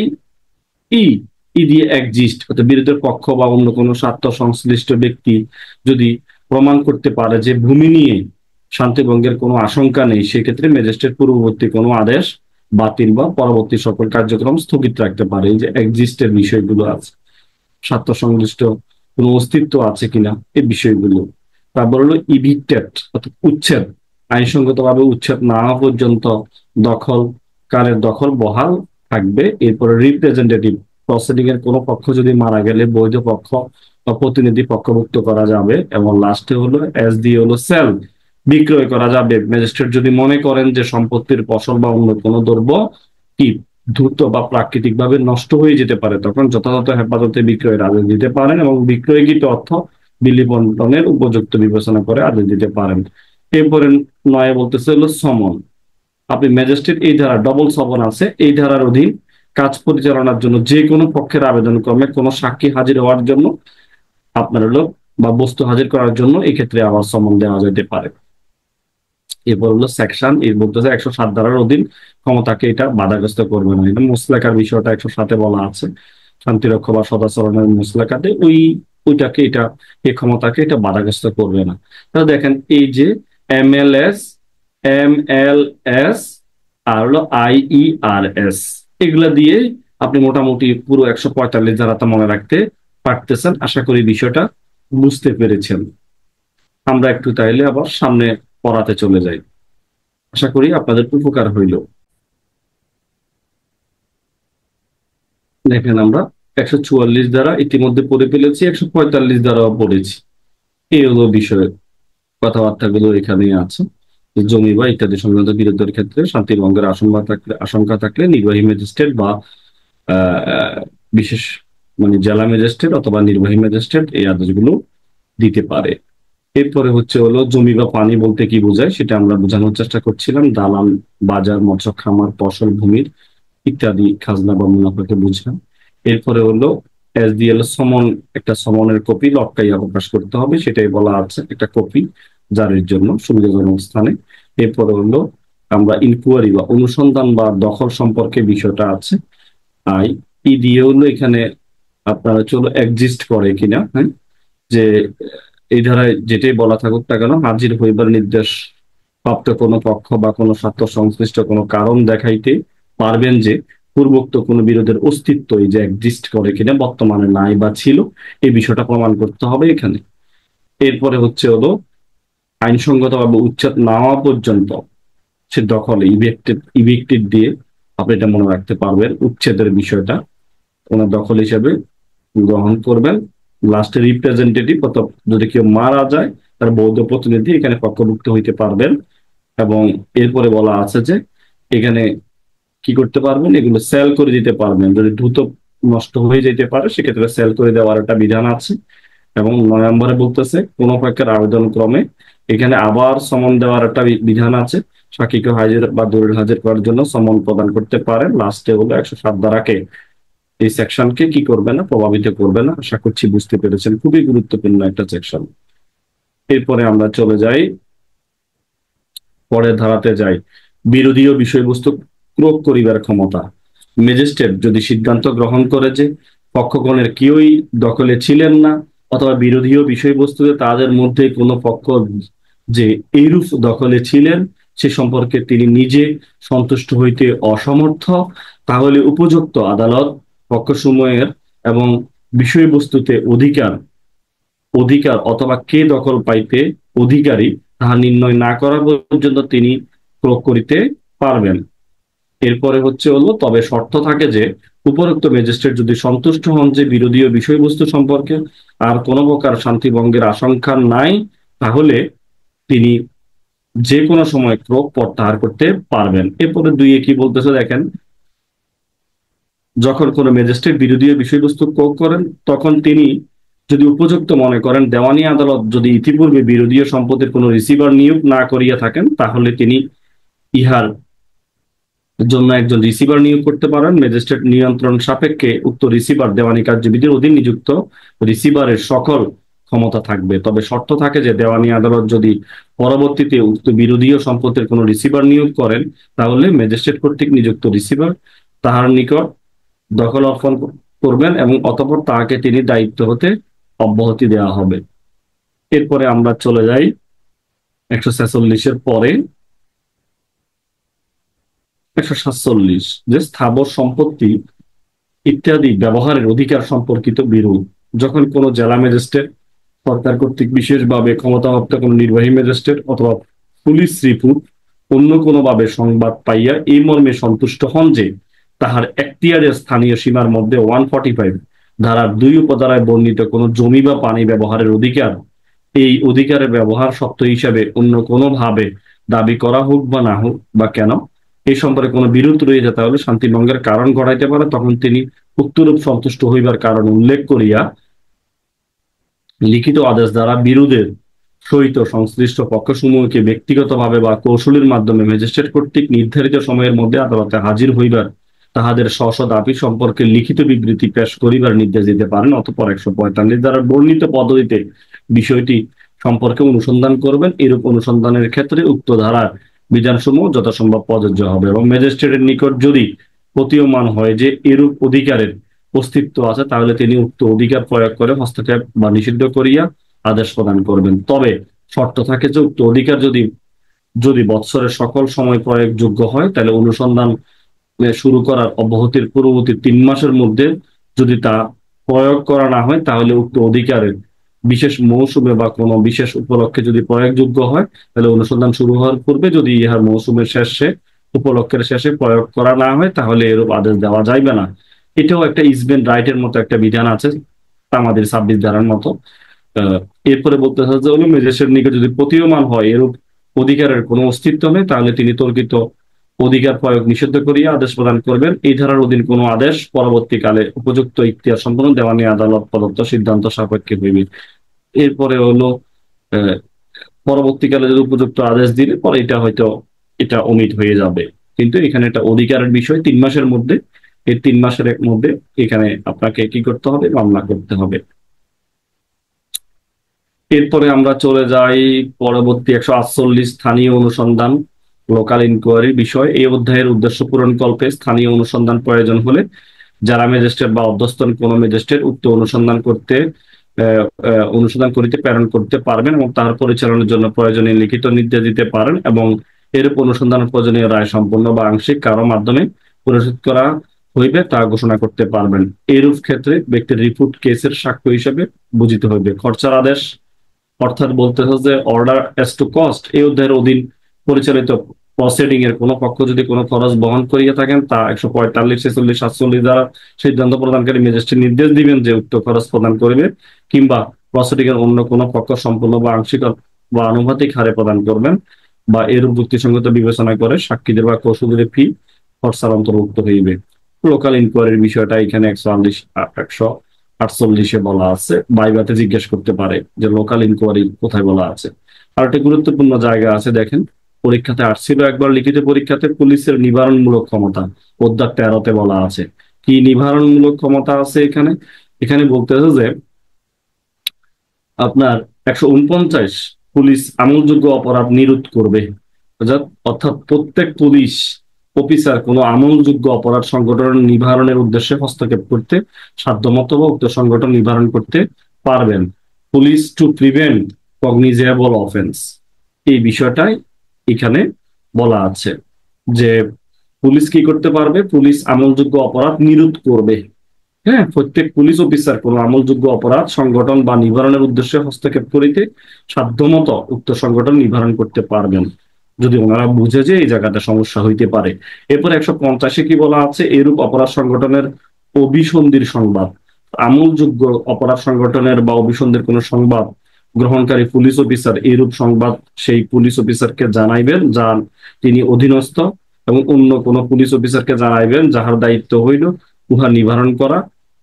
ই ই দিয়ে একজিস্ট, অর্থাৎ বিরোধের পক্ষ বা অন্য কোনো স্বার্থ সংশ্লিষ্ট ব্যক্তি যদি প্রমাণ করতে পারে যে ভূমি নিয়ে শান্তিভঙ্গের কোনো আশঙ্কা নেই, সেক্ষেত্রে ম্যাজিস্ট্রেট পূর্ববর্তী কোনো আদেশ বাতিল বা পরবর্তী সকল কার্যক্রম স্থগিত রাখতে পারে। এই যে একজিস্টের বিষয়গুলো আছে, স্বার্থ সংশ্লিষ্ট কোনো অস্তিত্ব আছে কিনা এই বিষয়গুলো। তারপর ইভিক্টেড, অর্থাৎ উচ্ছেদ, আইনসঙ্গতভাবে উচ্ছেদ না হওয়া পর্যন্ত দখলকারের দখল বহাল থাকবে। এরপরে রিপ্রেজেন্টেটিভ প্রসিডিং এর কোনো পক্ষ যদি মারা গেলে বৈধ পক্ষ বা প্রতিনিধি পক্ষভুক্ত করা যাবে। এবং লাস্টে এস দিয়ে সেল, বিক্রয় করা যাবে। ম্যাজিস্ট্রেট যদি মনে করেন যে সম্পত্তির ফসল বা অন্য কোনো দ্রব্য কি দ্রুত বা প্রাকৃতিক ভাবে নষ্ট হয়ে যেতে পারে, তখন যথাযথ হেফাজতে বিক্রয়ের আদেশ দিতে পারেন এবং বিক্রয়কৃত অর্থ বিলি বন্টনের উপযুক্ত বিবেচনা করে আদেশ দিতে পারেন। এরপরে 9 বলতেছে সমন। আপনি ম্যাজিস্ট্রেট, এই ধারা ডবল সমন আছে, এই ধারার অধীন কাজ পরিচালনার জন্য যে কোনো পক্ষের আবেদন ক্রমে কোনো সাক্ষী হাজির হওয়ার জন্য আপনার বা বস্তু হাজির করার জন্য এই ক্ষেত্রে আবার সমন দেওয়া যেতে পারে। এরপর সেকশন, এর বলতেছে 107 ধারার অধীন ক্ষমতাকে এটা বাধাগ্রস্ত করবে না। এটা মুসলেকার বিষয়টা 107-এ বলা আছে, শান্তিরক্ষা বা সদাচরণের মুসলেকাতে ওইটাকে এটা, এই ক্ষমতাকে এটা বাধাগ্রস্ত করবে না। তাহলে দেখেন, এই যে MLS, MLS আর IERS, এগুলা দিয়ে আপনি মোটামুটি পুরো 145 ধারাটা মনে রাখতে পারতেছেন। আশা করি বিষয়টা বুঝতে পেরেছেন। আমরা একটু তাইলে আবার সামনে পড়াতে চলে যাই। আশা করি আপনাদের উপকার হইল। দেখেন, আমরা 144 দ্বারা ইতিমধ্যে পড়ে ফেলেছি, 145 দ্বারাও পড়েছি। এই বিষয়ের কথাবার্তাগুলো এখানেই আছে। জমি বা ইত্যাদি সংক্রান্ত বিরোধের ক্ষেত্রে শান্তি ভঙ্গের আশঙ্কা থাকলে নির্বাহী ম্যাজিস্ট্রেট বা বিশেষ মানে জেলা ম্যাজিস্ট্রেট অথবা নির্বাহী ম্যাজিস্ট্রেট এই আদেশগুলো দিতে পারে। এরপরে জমি বা পানি বলতে কি বোঝায় সেটা আমরা বোঝানোর চেষ্টা করছিলাম। দালান, বাজার, মৎস্য খামার, ফসল, ভূমির ইত্যাদি খাজনা বা মুনাফাকে বুঝায়। এরপরে SDL সমন, একটা সমনের কপি লটকাইয়া প্রকাশ করতে হবে, সেটাই বলা আছে, একটা কপি জারির জন্য সুবিধাজনক স্থানে। এরপরে আমরা ইনকোয়ারি বা অনুসন্ধান বা দখল সম্পর্কে বিষয়টা আছে। দিয়ে এখানে আপনার এক্সিস্ট করে কিনা, হ্যাঁ, যে এই ধারায় যেটাই বলা থাকুক না কেন, হাজির হইবার নির্দেশ প্রাপ্ত কোনো পক্ষ বা কোনো স্বার্থ সংশ্লিষ্ট কোনো কারণ দেখাইতে পারবেন যে পূর্বোক্ত কোনো বিরোধের অস্তিত্ব এই যে এক্সিস্ট করে কিনা, বর্তমানে নাই বা ছিল, এই বিষয়টা প্রমাণ করতে হবে এখানে। এরপরে আইনসঙ্গতভাবে উচ্ছেদ না হওয়া পর্যন্ত সে দখলে ইভিক্টেড দিয়ে আপনি এটা মনে রাখতে পারবেন, উচ্ছেদের বিষয়টা ওনার দখল হিসেবে গ্রহণ করবেন। লাস্টে রিপ্রেজেন্টেটিভ, অর্থাৎ যদি কেউ মারা যায় তার বৌদ্ধ প্রতিনিধি এখানে পক্ষভুক্ত হইতে পারবেন। এবং এরপরে বলা আছে যে এখানে কি করতে পারবেন, এগুলো সেল করে দিতে পারবেন। যদি দ্রুত নষ্ট হয়ে যেতে পারে সেক্ষেত্রে সেল করে দেওয়ার একটা বিধান আছে। এবং 9 নম্বরে বলতেছে কোন পক্ষের আবেদন ক্রমে এখানে আবার সমন দেওয়ার একটা বিধান আছে। সাক্ষীকে হাজির বা দলিল হাজির করার জন্য সমন প্রদান করতে পারেন। লাস্টে 107 ধারাকে এই সেকশনকে কি করবে না, প্রভাবিত করবে না। আশা করছি বুঝতে পেরেছেন, খুবই গুরুত্বপূর্ণ একটা সেকশন। এরপরে আমরা চলে যাই, পরের ধারাতে যাই। বিরোধীয় বিষয়বস্তু প্রয়োগ করিবার ক্ষমতা। ম্যাজিস্ট্রেট যদি সিদ্ধান্ত গ্রহণ করে যে পক্ষগণের কেউই দখলে ছিলেন না, অথবা বিরোধীয় বিষয়বস্তুতে তাদের মধ্যে কোনো পক্ষ যে এইরূপ দখলে ছিলেন সে সম্পর্কে তিনি নিজে সন্তুষ্ট হইতে অসমর্থ, তাহলে উপযুক্ত আদালত পক্ষসমূহের এবং বিষয়বস্তুতে অধিকার অধিকার অথবা কে দখল পাইতে অধিকারী তাহা নির্ণয় না করা পর্যন্ত তিনি প্রয়োগ করিতে পারবেন। এরপরে হলো, তবে শর্ত থাকে যে উপরোক্ত ম্যাজিস্ট্রেট যদি সন্তুষ্ট হন যে বিরোধীয় বিষয়বস্তু সম্পর্কে আর কোনো প্রকার শান্তি ভঙ্গের আশঙ্কা নাই, তাহলে তিনি যে কোনো সময় প্রয়োগ প্রত্যাহার করতে পারবেন। এরপরে 2 কি বলতেছে দেখেন, যখন কোনো ম্যাজিস্ট্রেট বিরোধীয় বিষয়বস্তু প্রয়োগ করেন তখন তিনি যদি উপযুক্ত মনে করেন দেওয়ানি আদালত যদি ইতিপূর্বে বিরোধীয় সম্পত্তির কোনো রিসিভার নিয়োগ না করিয়া থাকেন, তাহলে তিনি ইহার জন্য একজন রিসিভার নিয়োগ করতে পারেন। ম্যাজিস্ট্রেট নিয়ন্ত্রণ সাপেক্ষে উক্ত রিসিভার দেওয়ানি কার্যবিধির অধীন নিযুক্ত রিসিভারের সকল ক্ষমতা থাকবে। তবে শর্ত থাকে যে দেওয়ানি আদালত যদি পরবর্তীতে উক্ত বিরোধীয় সম্পত্তির কোনো রিসিভার নিয়োগ করেন, তাহলে ম্যাজিস্ট্রেট কর্তৃক নিযুক্ত রিসিভার তাহার নিকট দখল অর্পণ করবেন এবং অতঃপর তাহাকে তিনি দায়িত্ব হতে অব্যাহতি দেওয়া হবে। এরপরে আমরা চলে যাই 146 পরে 147, যে স্থাবর সম্পত্তি ইত্যাদি ব্যবহারের অধিকার সম্পর্কিত বিরোধ। যখন কোনো জেলা ম্যাজিস্ট্রেট, সরকার কর্তৃক বিশেষভাবে ক্ষমতাপ্রাপ্ত কোনো নির্বাহী ম্যাজিস্ট্রেট অথবা পুলিশ রিপোর্ট অন্য কোনোভাবে সংবাদ পাইয়া এই মর্মে সন্তুষ্ট হন যে তাহার এখতিয়ারের স্থানীয় সীমার মধ্যে 145 ধারার 2 উপধারায় বর্ণিত কোনো জমি বা পানি ব্যবহারের অধিকার, এই অধিকারের ব্যবহার সত্ত্ব হিসাবে অন্য কোনোভাবে দাবি করা হোক বা না হোক বা কেন, এই সম্পর্কে কোনো বিরোধ রয়েছে তাহলে শান্তিভঙ্গের কারণ ঘটাইতে পারে, তখন তিনি উক্তরূপ সন্তুষ্ট হইবার কারণ উল্লেখ করিয়া লিখিত আদেশ দ্বারা বিরোধের সহিত সংশ্লিষ্ট পক্ষসমূহকে ব্যক্তিগতভাবে বা কৌশলের মাধ্যমে ম্যাজিস্ট্রেট কর্তৃক নির্ধারিত সময়ের মধ্যে আদালতে হাজির হইবার তাহাদের স্ব দাবি সম্পর্কে লিখিত বিবৃতি পেশ করিবার নির্দেশ দিতে পারেন। অতঃপর 145 দ্বারা বর্ণিত পদ্ধতিতে বিষয়টি সম্পর্কে অনুসন্ধান করবেন। এরূপ অনুসন্ধানের ক্ষেত্রে উক্ত ধারার বিধানসমূহ যথাসম্ভব প্রযোজ্য হবে এবং ম্যাজিস্ট্রেটের নিকট যদি প্রতীয়মান হয় যে এরূপ অধিকারের অস্তিত্ব আছে, তাহলে তিনি উক্ত অধিকার প্রয়োগ করে হস্তক্ষেপ বা নিষিদ্ধ করিয়া আদেশ প্রদান করবেন। তবে শর্ত থাকে যে উক্ত অধিকার যদি যদি বৎসরের সকল সময় প্রয়োগযোগ্য হয়, তাহলে অনুসন্ধান শুরু করার অব্যাহতির পূর্ববর্তী 3 মাসের মধ্যে যদি তা প্রয়োগ করা না হয়, তাহলে উক্ত অধিকারের বিশেষ মৌসুমে বা কোনো বিশেষ উপলক্ষে যদি প্রয়োগযোগ্য হয়, তাহলে অনুসন্ধান শুরু হওয়ার পূর্বে যদি ইহার মৌসুমের শেষে উপলক্ষের শেষে প্রয়োগ করা না হয়, তাহলে এরূপ আদেশ দেওয়া যাইবে না। এটাও একটা ইসবেন রাইটের মতো একটা বিধান আছে, আমাদের 26 ধারার মতো। এরপরে বলতে চাচ্ছে যে ম্যাজিস্ট্রেট নিকট যদি প্রতীয়মান হয় এরূপ অধিকারের কোনো অস্তিত্ব নেই, তাহলে তিনি তর্কিত অধিকার প্রয়োগ নিষিদ্ধ করিয়া আদেশ প্রদান করবেন। এই ধারার অধীন কোনো আদেশ পরবর্তীকালে উপযুক্ত ইখতিয়ার সম্পন্ন দেওয়ানি আদালত প্রদত্ত সিদ্ধান্ত সাপেক্ষে হইবে। এরপরে আহ, পরবর্তীকালে যদি উপযুক্ত আদেশ দিলে পরে এটা অমিট হয়ে যাবে। কিন্তু এখানে একটা অধিকারের বিষয় 3 মাসের মধ্যে, এই 3 মাসের মধ্যে এখানে আপনাকে কি করতে হবে, মামলা করতে হবে। এরপরে আমরা চলে যাই পরবর্তী 148, স্থানীয় অনুসন্ধান, লোকাল ইনকোয়ারি বিষয়। এই অধ্যায়ের উদ্দেশ্য পূরণ কল্পে স্থানীয় অনুসন্ধান প্রয়োজন হলে যারা ম্যাজিস্ট্রেট বা অধ্যস্তন কোন ম্যাজিস্ট্রেট উক্ত অনুসন্ধান করিতে প্রেরণ করতে পারবেন এবং তার পরিচালনার জন্য প্রয়োজনীয় লিখিত নির্দেশ দিতে পারেন এবং এরূপ অনুসন্ধান প্রয়োজনীয় রায় সম্পূর্ণ বা আংশিক কারো মাধ্যমে পরিশোধ করা হইবে তা ঘোষণা করতে পারবেন। এরূপ ক্ষেত্রে ব্যক্তির রিপোর্ট কেসের সাক্ষ্য হিসেবে বুঝিতে হইবে। খরচার আদেশ অর্থাৎ বলতে হচ্ছে যে অর্ডার এস টু কস্ট, এই অধ্যায়ের অধীন পরিচালিত প্রসিডিং এর কোনো পক্ষ যদি কোনো খরচ বহন করিয়া থাকেন, তা 145, 46, 47 দ্বারা সিদ্ধান্ত প্রদানকারী ম্যাজিস্ট্রেট নির্দেশ দিবেন যে উক্ত খরচ প্রদান করিবে, কিংবা প্রসিডিং এর অন্য কোনো পক্ষ সম্পূর্ণ বা আংশিক বা আনুপাতিক হারে প্রদান করবেন, বা এরূপ যুক্তিসঙ্গত বিবেচনা করে সাক্ষীদের বা কৌশলীদের ফি খরচার অন্তর্ভুক্ত হইবে। লোকাল ইনকোয়ারির বিষয়টা এখানে 148 বলা আছে। বাইবাতে জিজ্ঞেস করতে পারে যে লোকাল ইনকোয়ারি কোথায় বলা আছে। আর একটা গুরুত্বপূর্ণ জায়গা আছে, দেখেন পরীক্ষাতে আসছিল একবার লিখিত পরীক্ষাতে পুলিশের নিবারণমূলক ক্ষমতা অধ্যায় 13-তে বলা আছে। কি নিবারণমূলক ক্ষমতা আছে এখানে? এখানে বলতেছে যে আপনার 149 পুলিশ আমলযোগ্য অপরাধ নিরোধ করবে। অর্থাৎ প্রত্যেক পুলিশ অফিসার কোনো আমলযোগ্য অপরাধ সংগঠন নিবারণের উদ্দেশ্যে হস্তক্ষেপ করতে সাধ্যমতো বা উক্ত সংগঠন নিবারণ করতে পারবেন। Police to prevent cognizable offence, এই বিষয়টাই এখানে বলা আছে যে পুলিশ কি করতে পারবে? পুলিশ আমলযোগ্য অপরাধ নিরোধ করবে। হ্যাঁ, প্রত্যেক পুলিশ অফিসার কোন আমলযোগ্য অপরাধ সংগঠন বা নিবারণের উদ্দেশ্যে হস্তক্ষেপ করিতে সাধ্যমতো উক্ত সংগঠন নিবারণ করতে পারবেন, যদি ওনারা বুঝে যে এই জায়গাটা সমস্যা হইতে পারে। এরপর 150-এ কি বলা আছে? এরূপ অপরাধ সংগঠনের অভিসন্ধির সংবাদ, আমলযোগ্য অপরাধ সংগঠনের বা অভিসন্ধির কোন সংবাদ গ্রহণকারী পুলিশ অফিসার এরূপ সংবাদ সেই পুলিশ অফিসারকে জানাইবেন যার তিনি অধীনস্থ, এবং অন্য কোন পুলিশ অফিসারকে জানাইবেন যাহার দায়িত্ব হইল উহা নিবারণ করা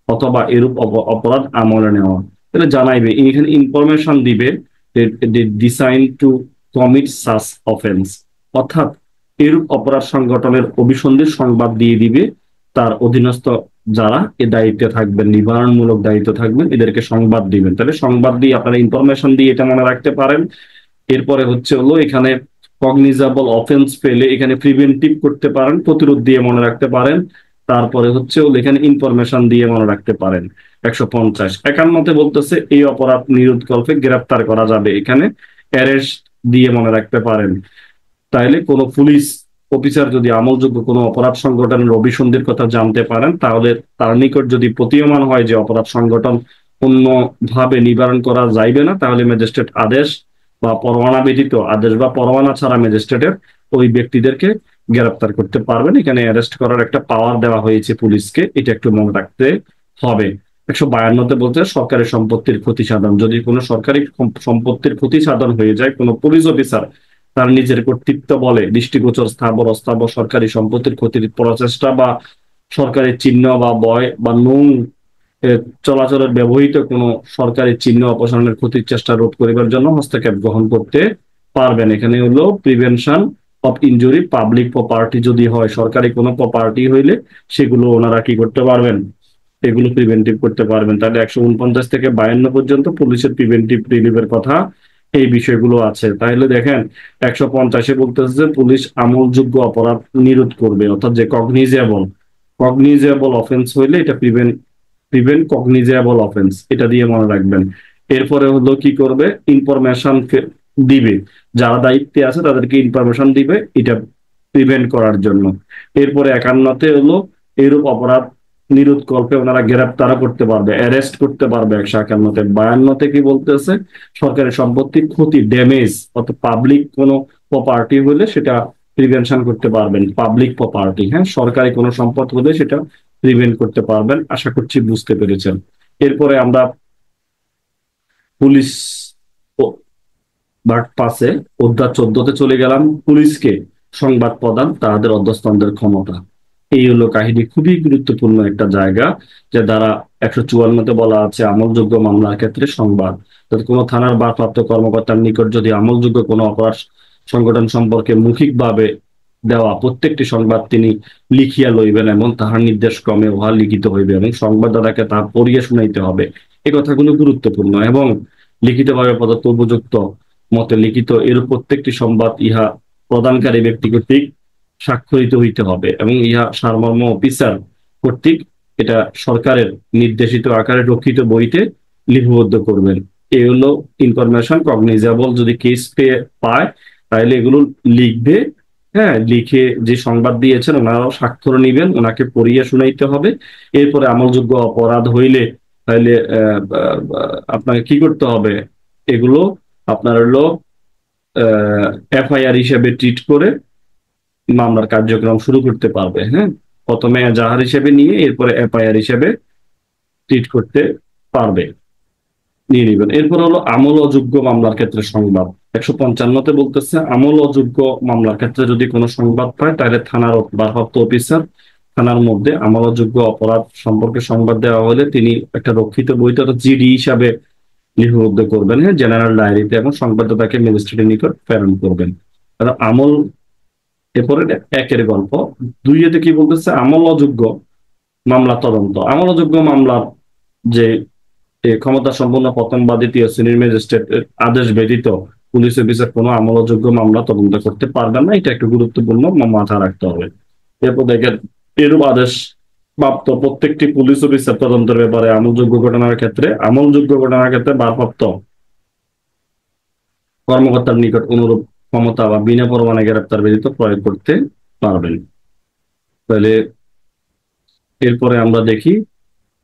অথবা এরূপ অপরাধ আমলে নেওয়া। তাহলে জানাইবে, এখানে ইনফরমেশন দিবে ডিসাইন টু কমিট সাস অফেন্স, অর্থাৎ এরূপ অপরাধ সংগঠনের অভিসন্ধির সংবাদ দিয়ে দিবে তার অধীনস্থ যারা এ দায়িত্বে থাকবেন, নিবারণমূলক দায়িত্ব থাকবেন, এদেরকে সংবাদ দিবেন। তাহলে সংবাদ দিয়ে আপনারা ইনফরমেশন দিয়ে এটা মনে রাখতে পারেন। এরপরে হলো এখানে কগনিজেবল অফেন্স পেলে এখানে প্রিভেন্টিভ করতে পারেন, প্রতিরোধ দিয়ে মনে রাখতে পারেন। তারপরে হলো এখানে ইনফরমেশন দিয়ে মনে রাখতে পারেন। 150 51-তে বলতেছে এই অপরাধ নিরোধকল্পে গ্রেফতার করা যাবে, এখানে অ্যারেস্ট দিয়ে মনে রাখতে পারেন। তাইলে কোনো পুলিশ অফিসার যদি আমলযোগ্য কোনো অপরাধ সংগঠনের অভিসন্ধির কথা জানতে পারেন, তাহলে তার নিকট যদি প্রতীয়মান হয় যে অপরাধ সংগঠন অন্য ভাবে নিবারণ করা যাইবে না, তাহলে ম্যাজিস্ট্রেট আদেশ বা পরোয়ানা ব্যতীত আদেশ বা পরোয়ানা ছাড়া ম্যাজিস্ট্রেটের ওই ব্যক্তিদেরকে গ্রেফতার করতে পারবেন। এখানে অ্যারেস্ট করার একটা পাওয়ার দেওয়া হয়েছে পুলিশকে, এটা একটু মনে রাখতে হবে। 152-তে বলতে সরকারি সম্পত্তির ক্ষতি সাধন, যদি কোনো সরকারি সম্পত্তির ক্ষতি সাধন হয়ে যায় কোনো পুলিশ অফিসার তার নিজের কর্তৃত্ব বলে দৃষ্টিগোচর স্থাবর অস্থাবর সরকারি সম্পত্তির ক্ষতির প্রচেষ্টা বা সরকারি চিহ্ন বা বয় বা নৌ চলাচলের ব্যবহৃত কোনো সরকারি চিহ্ন অপসারণের ক্ষতির চেষ্টা রোধ করিবার জন্য হস্তক্ষেপ গ্রহণ করতে পারবেন। এখানে prevention of injury public property, যদি হয় সরকারি কোনো প্রপার্টি হইলে সেগুলো ওনারা কি করতে পারবেন? এগুলো প্রিভেন্টিভ করতে পারবেন। তাহলে 149 থেকে 52 পর্যন্ত পুলিশের প্রিভেন্টিভ রিলিফের কথা এই বিষয়গুলো আছে। তাহলে দেখেন 150-এ বলতেছে যে পুলিশ আমলযোগ্য অপরাধ নিরোধ করবে, অর্থাৎ যে কগনিজেবল অফেন্স হইলে এটা প্রিভেন্ট কগনিজেবল অফেন্স, এটা দিয়ে মনে রাখবেন। এরপরে কি করবে? ইনফরমেশন দিবে, যারা দায়িত্বে আছে তাদেরকে ইনফরমেশন দিবে এটা প্রিভেন্ট করার জন্য। এরপরে 51-তে এরূপ অপরাধ নিরোধ কল্পে ওনারা গ্রেপ্তার করতে পারবে, অ্যারেস্ট করতে পারবে 151-তে। 52-তে কি বলতেছে? সরকারি সম্পত্তির ক্ষতি ড্যামেজ, অর্থাৎ পাবলিক কোনো প্রপার্টি হলে সেটা প্রিভেনশন করতে পারবেন। পাবলিক প্রপার্টি, হ্যাঁ, সরকারি কোনো সম্পদ হলে সেটা প্রিভেন্ট করতে পারবেন। আশা করছি বুঝতে পেরেছেন। এরপরে আমরা পুলিশ বার্ট পাসে অধ্যায় 14-তে চলে গেলাম, পুলিশকে সংবাদ প্রদান তাদের অধস্তনদের ক্ষমতা। এই কাহিনী, খুবই গুরুত্বপূর্ণ একটা জায়গা, যে দ্বারা 154-তে বলা আছে আমলযোগ্য মামলার ক্ষেত্রে সংবাদ, কোনো থানার ভারপ্রাপ্ত কর্মকর্তার নিকট যদি আমলযোগ্য কোনো অপরাধ সংগঠন সম্পর্কে মৌখিকভাবে দেওয়া প্রত্যেকটি সংবাদ তিনি লিখিয়া লইবেন এবং তাহার নির্দেশ ক্রমে উহা লিখিত হইবে এবং সংবাদদাতাকে তা পড়িয়া শুনাইতে হবে। এই কথাগুলো গুরুত্বপূর্ণ। এবং লিখিতভাবে প্রদত্ত উপযুক্ত মতে লিখিত এর প্রত্যেকটি সংবাদ ইহা প্রদানকারী ব্যক্তি কর্তৃক স্বাক্ষরিত হইতে হবে এবং ইহা সারমর্ম অফিসার কর্তৃক এটা সরকারের নির্দেশিত আকারে রক্ষিত বইতে লিপিবদ্ধ করবেন। এই ইনফরমেশন কগনিজেবল, যদি কেস পায় তাহলে এগুলো লিখবে। হ্যাঁ, লিখে যে সংবাদ দিয়েছেন ওনারাও স্বাক্ষর নিবেন, ওনাকে পড়িয়ে শুনাইতে হবে। এরপরে আমলযোগ্য অপরাধ হইলে তাহলে আপনাকে কি করতে হবে? এগুলো আপনার এফআইআর হিসেবে ট্রিট করে মামলার কার্যক্রম শুরু করতে পারবে। হ্যাঁ, প্রথমে এজাহার হিসেবে নিয়ে এরপরে এফআইআর হিসেবে ট্রিট করতে পারবে, নিয়ে নিবেন। এরপর আমল অযোগ্য মামলার ক্ষেত্রে সংবাদ। 155-তে বলতেছে আমল অযোগ্য মামলার ক্ষেত্রে যদি কোনো সংবাদ পায় তাহলে থানার ভারপ্রাপ্ত অফিসার থানার মধ্যে আমল অযোগ্য অপরাধ সম্পর্কে সংবাদ দেওয়া হলে তিনি একটা রক্ষিত বইতে জিডি হিসাবে লিপিবদ্ধ করবেন, হ্যাঁ, জেনারেল ডায়েরিতে, এবং সংবাদদাতাকে ম্যাজিস্ট্রেটের নিকট প্রেরণ করবেন। আমল, এরপরে 1-এর গল্প। 2-এতে কি বলতেছে? আমল অযোগ্য মামলা তদন্ত, আমলযোগ্য মামলার যে ক্ষমতা সম্পন্ন প্রথম বা দ্বিতীয় শ্রেণীর ম্যাজিস্ট্রেটের আদেশ ব্যতীত পুলিশ অফিসার কোনো আমলযোগ্য মামলা তদন্ত করতে পারবেন না। এটা একটু গুরুত্বপূর্ণ, মাথায় রাখতে হবে। এরপর দেখেন, এরূপ আদেশ প্রাপ্ত প্রত্যেকটি পুলিশ অফিসার তদন্তের ব্যাপারে আমলযোগ্য ঘটনার ক্ষেত্রে ভারপ্রাপ্ত কর্মকর্তার নিকট অনুরূপ ক্ষমতা বা বিনা প্রমাণে গ্রেপ্তার ব্যতীত প্রয়োগ করতে পারবেন। তাহলে এরপরে আমরা দেখি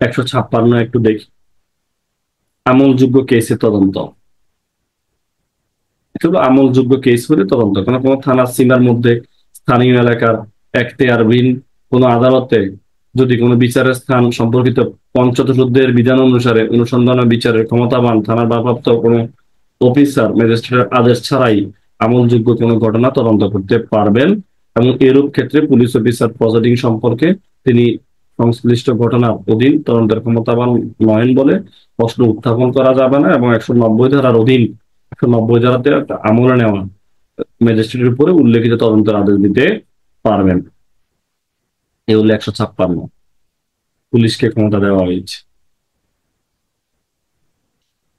156 একটু দেখি, আমলযোগ্য কেসে তদন্ত। এটা হলো আমলযোগ্য কেস হলে তদন্ত কোনো কোনো থানার সীমার মধ্যে স্থানীয় এলাকার এখতিয়ারবিহীন কোনো আদালতে যদি কোনো বিচারের স্থান সম্পর্কিত পঞ্চদশের বিধান অনুসারে অনুসন্ধান ও বিচারের ক্ষমতাবান থানার ভারপ্রাপ্ত কোনো অফিসার ম্যাজিস্ট্রেটের আদেশ ছাড়াই আমলযোগ্য কোনো ঘটনা তদন্ত করতে পারবেন, এবং এরূপ ক্ষেত্রে পুলিশ অফিসার প্রসিডিং সম্পর্কে তিনি সংশ্লিষ্ট ঘটনার অধীন তদন্তের ক্ষমতাবান নহেন বলে প্রশ্ন উত্থাপন করা যাবে না, এবং 190 ধারার অধীন 190 ধারাতে আমলে নেওয়া ম্যাজিস্ট্রেটের উপরে উল্লেখিত তদন্তের আদেশ দিতে পারবেন। এ হলো 156, পুলিশকে ক্ষমতা দেওয়া হয়েছে।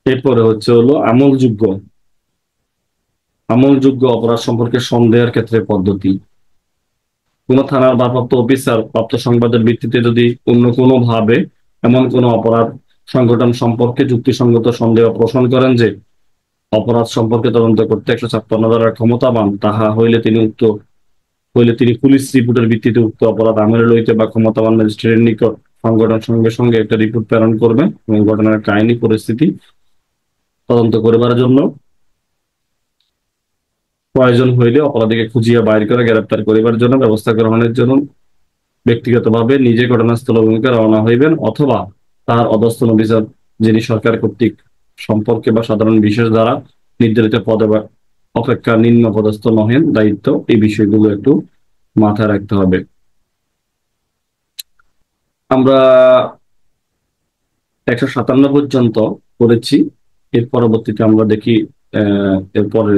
এরপরে হলো আমলযোগ্য অপরাধ সম্পর্কে সন্দেহের ক্ষেত্রে পদ্ধতি। কোন থানার ভারপ্রাপ্ত অফিসার প্রাপ্ত সংবাদের ভিত্তিতে যদি অন্য কোনো ভাবে এমন কোনো অপরাধ সংগঠন সম্পর্কে যুক্তিসঙ্গত সন্দেহ পোষণ করেন যে অপরাধ সম্পর্কে তদন্ত করতে 156 ধারার ক্ষমতাবান, তাহা হইলে তিনি পুলিশ রিপোর্টের ভিত্তিতে উক্ত অপরাধ আমলে লইতে বা ক্ষমতাবান ম্যাজিস্ট্রেটের নিকট সংগঠন সঙ্গে সঙ্গে একটা রিপোর্ট প্রেরণ করবেন, এবং ঘটনার কাহিনী পরিস্থিতি তদন্ত করিবার জন্য প্রয়োজন হইলে অপরাধীকে খুঁজিয়া বাইর করে গ্রেপ্তার করিবার জন্য ব্যবস্থা গ্রহণের জন্য ব্যক্তিগতভাবে নিজে ঘটনাস্থল অভিমুখে রওনা হইবেন, অথবা তার অধস্তন অফিসার যিনি সরকার কর্তৃক সম্পর্কে বা সাধারণ বিশেষ দ্বারা নির্ধারিত পদে বা অপেক্ষা নিম্ন পদস্থ নহেন দায়িত্ব, এই বিষয়গুলো একটু মাথায় রাখতে হবে। আমরা 157 পর্যন্ত করেছি। এর পরবর্তীতে আমরা দেখি এরপরে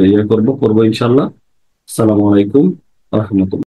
করবো ইনশাল্লাহ। আসসালামু আলাইকুম রহমতুল্লাহ।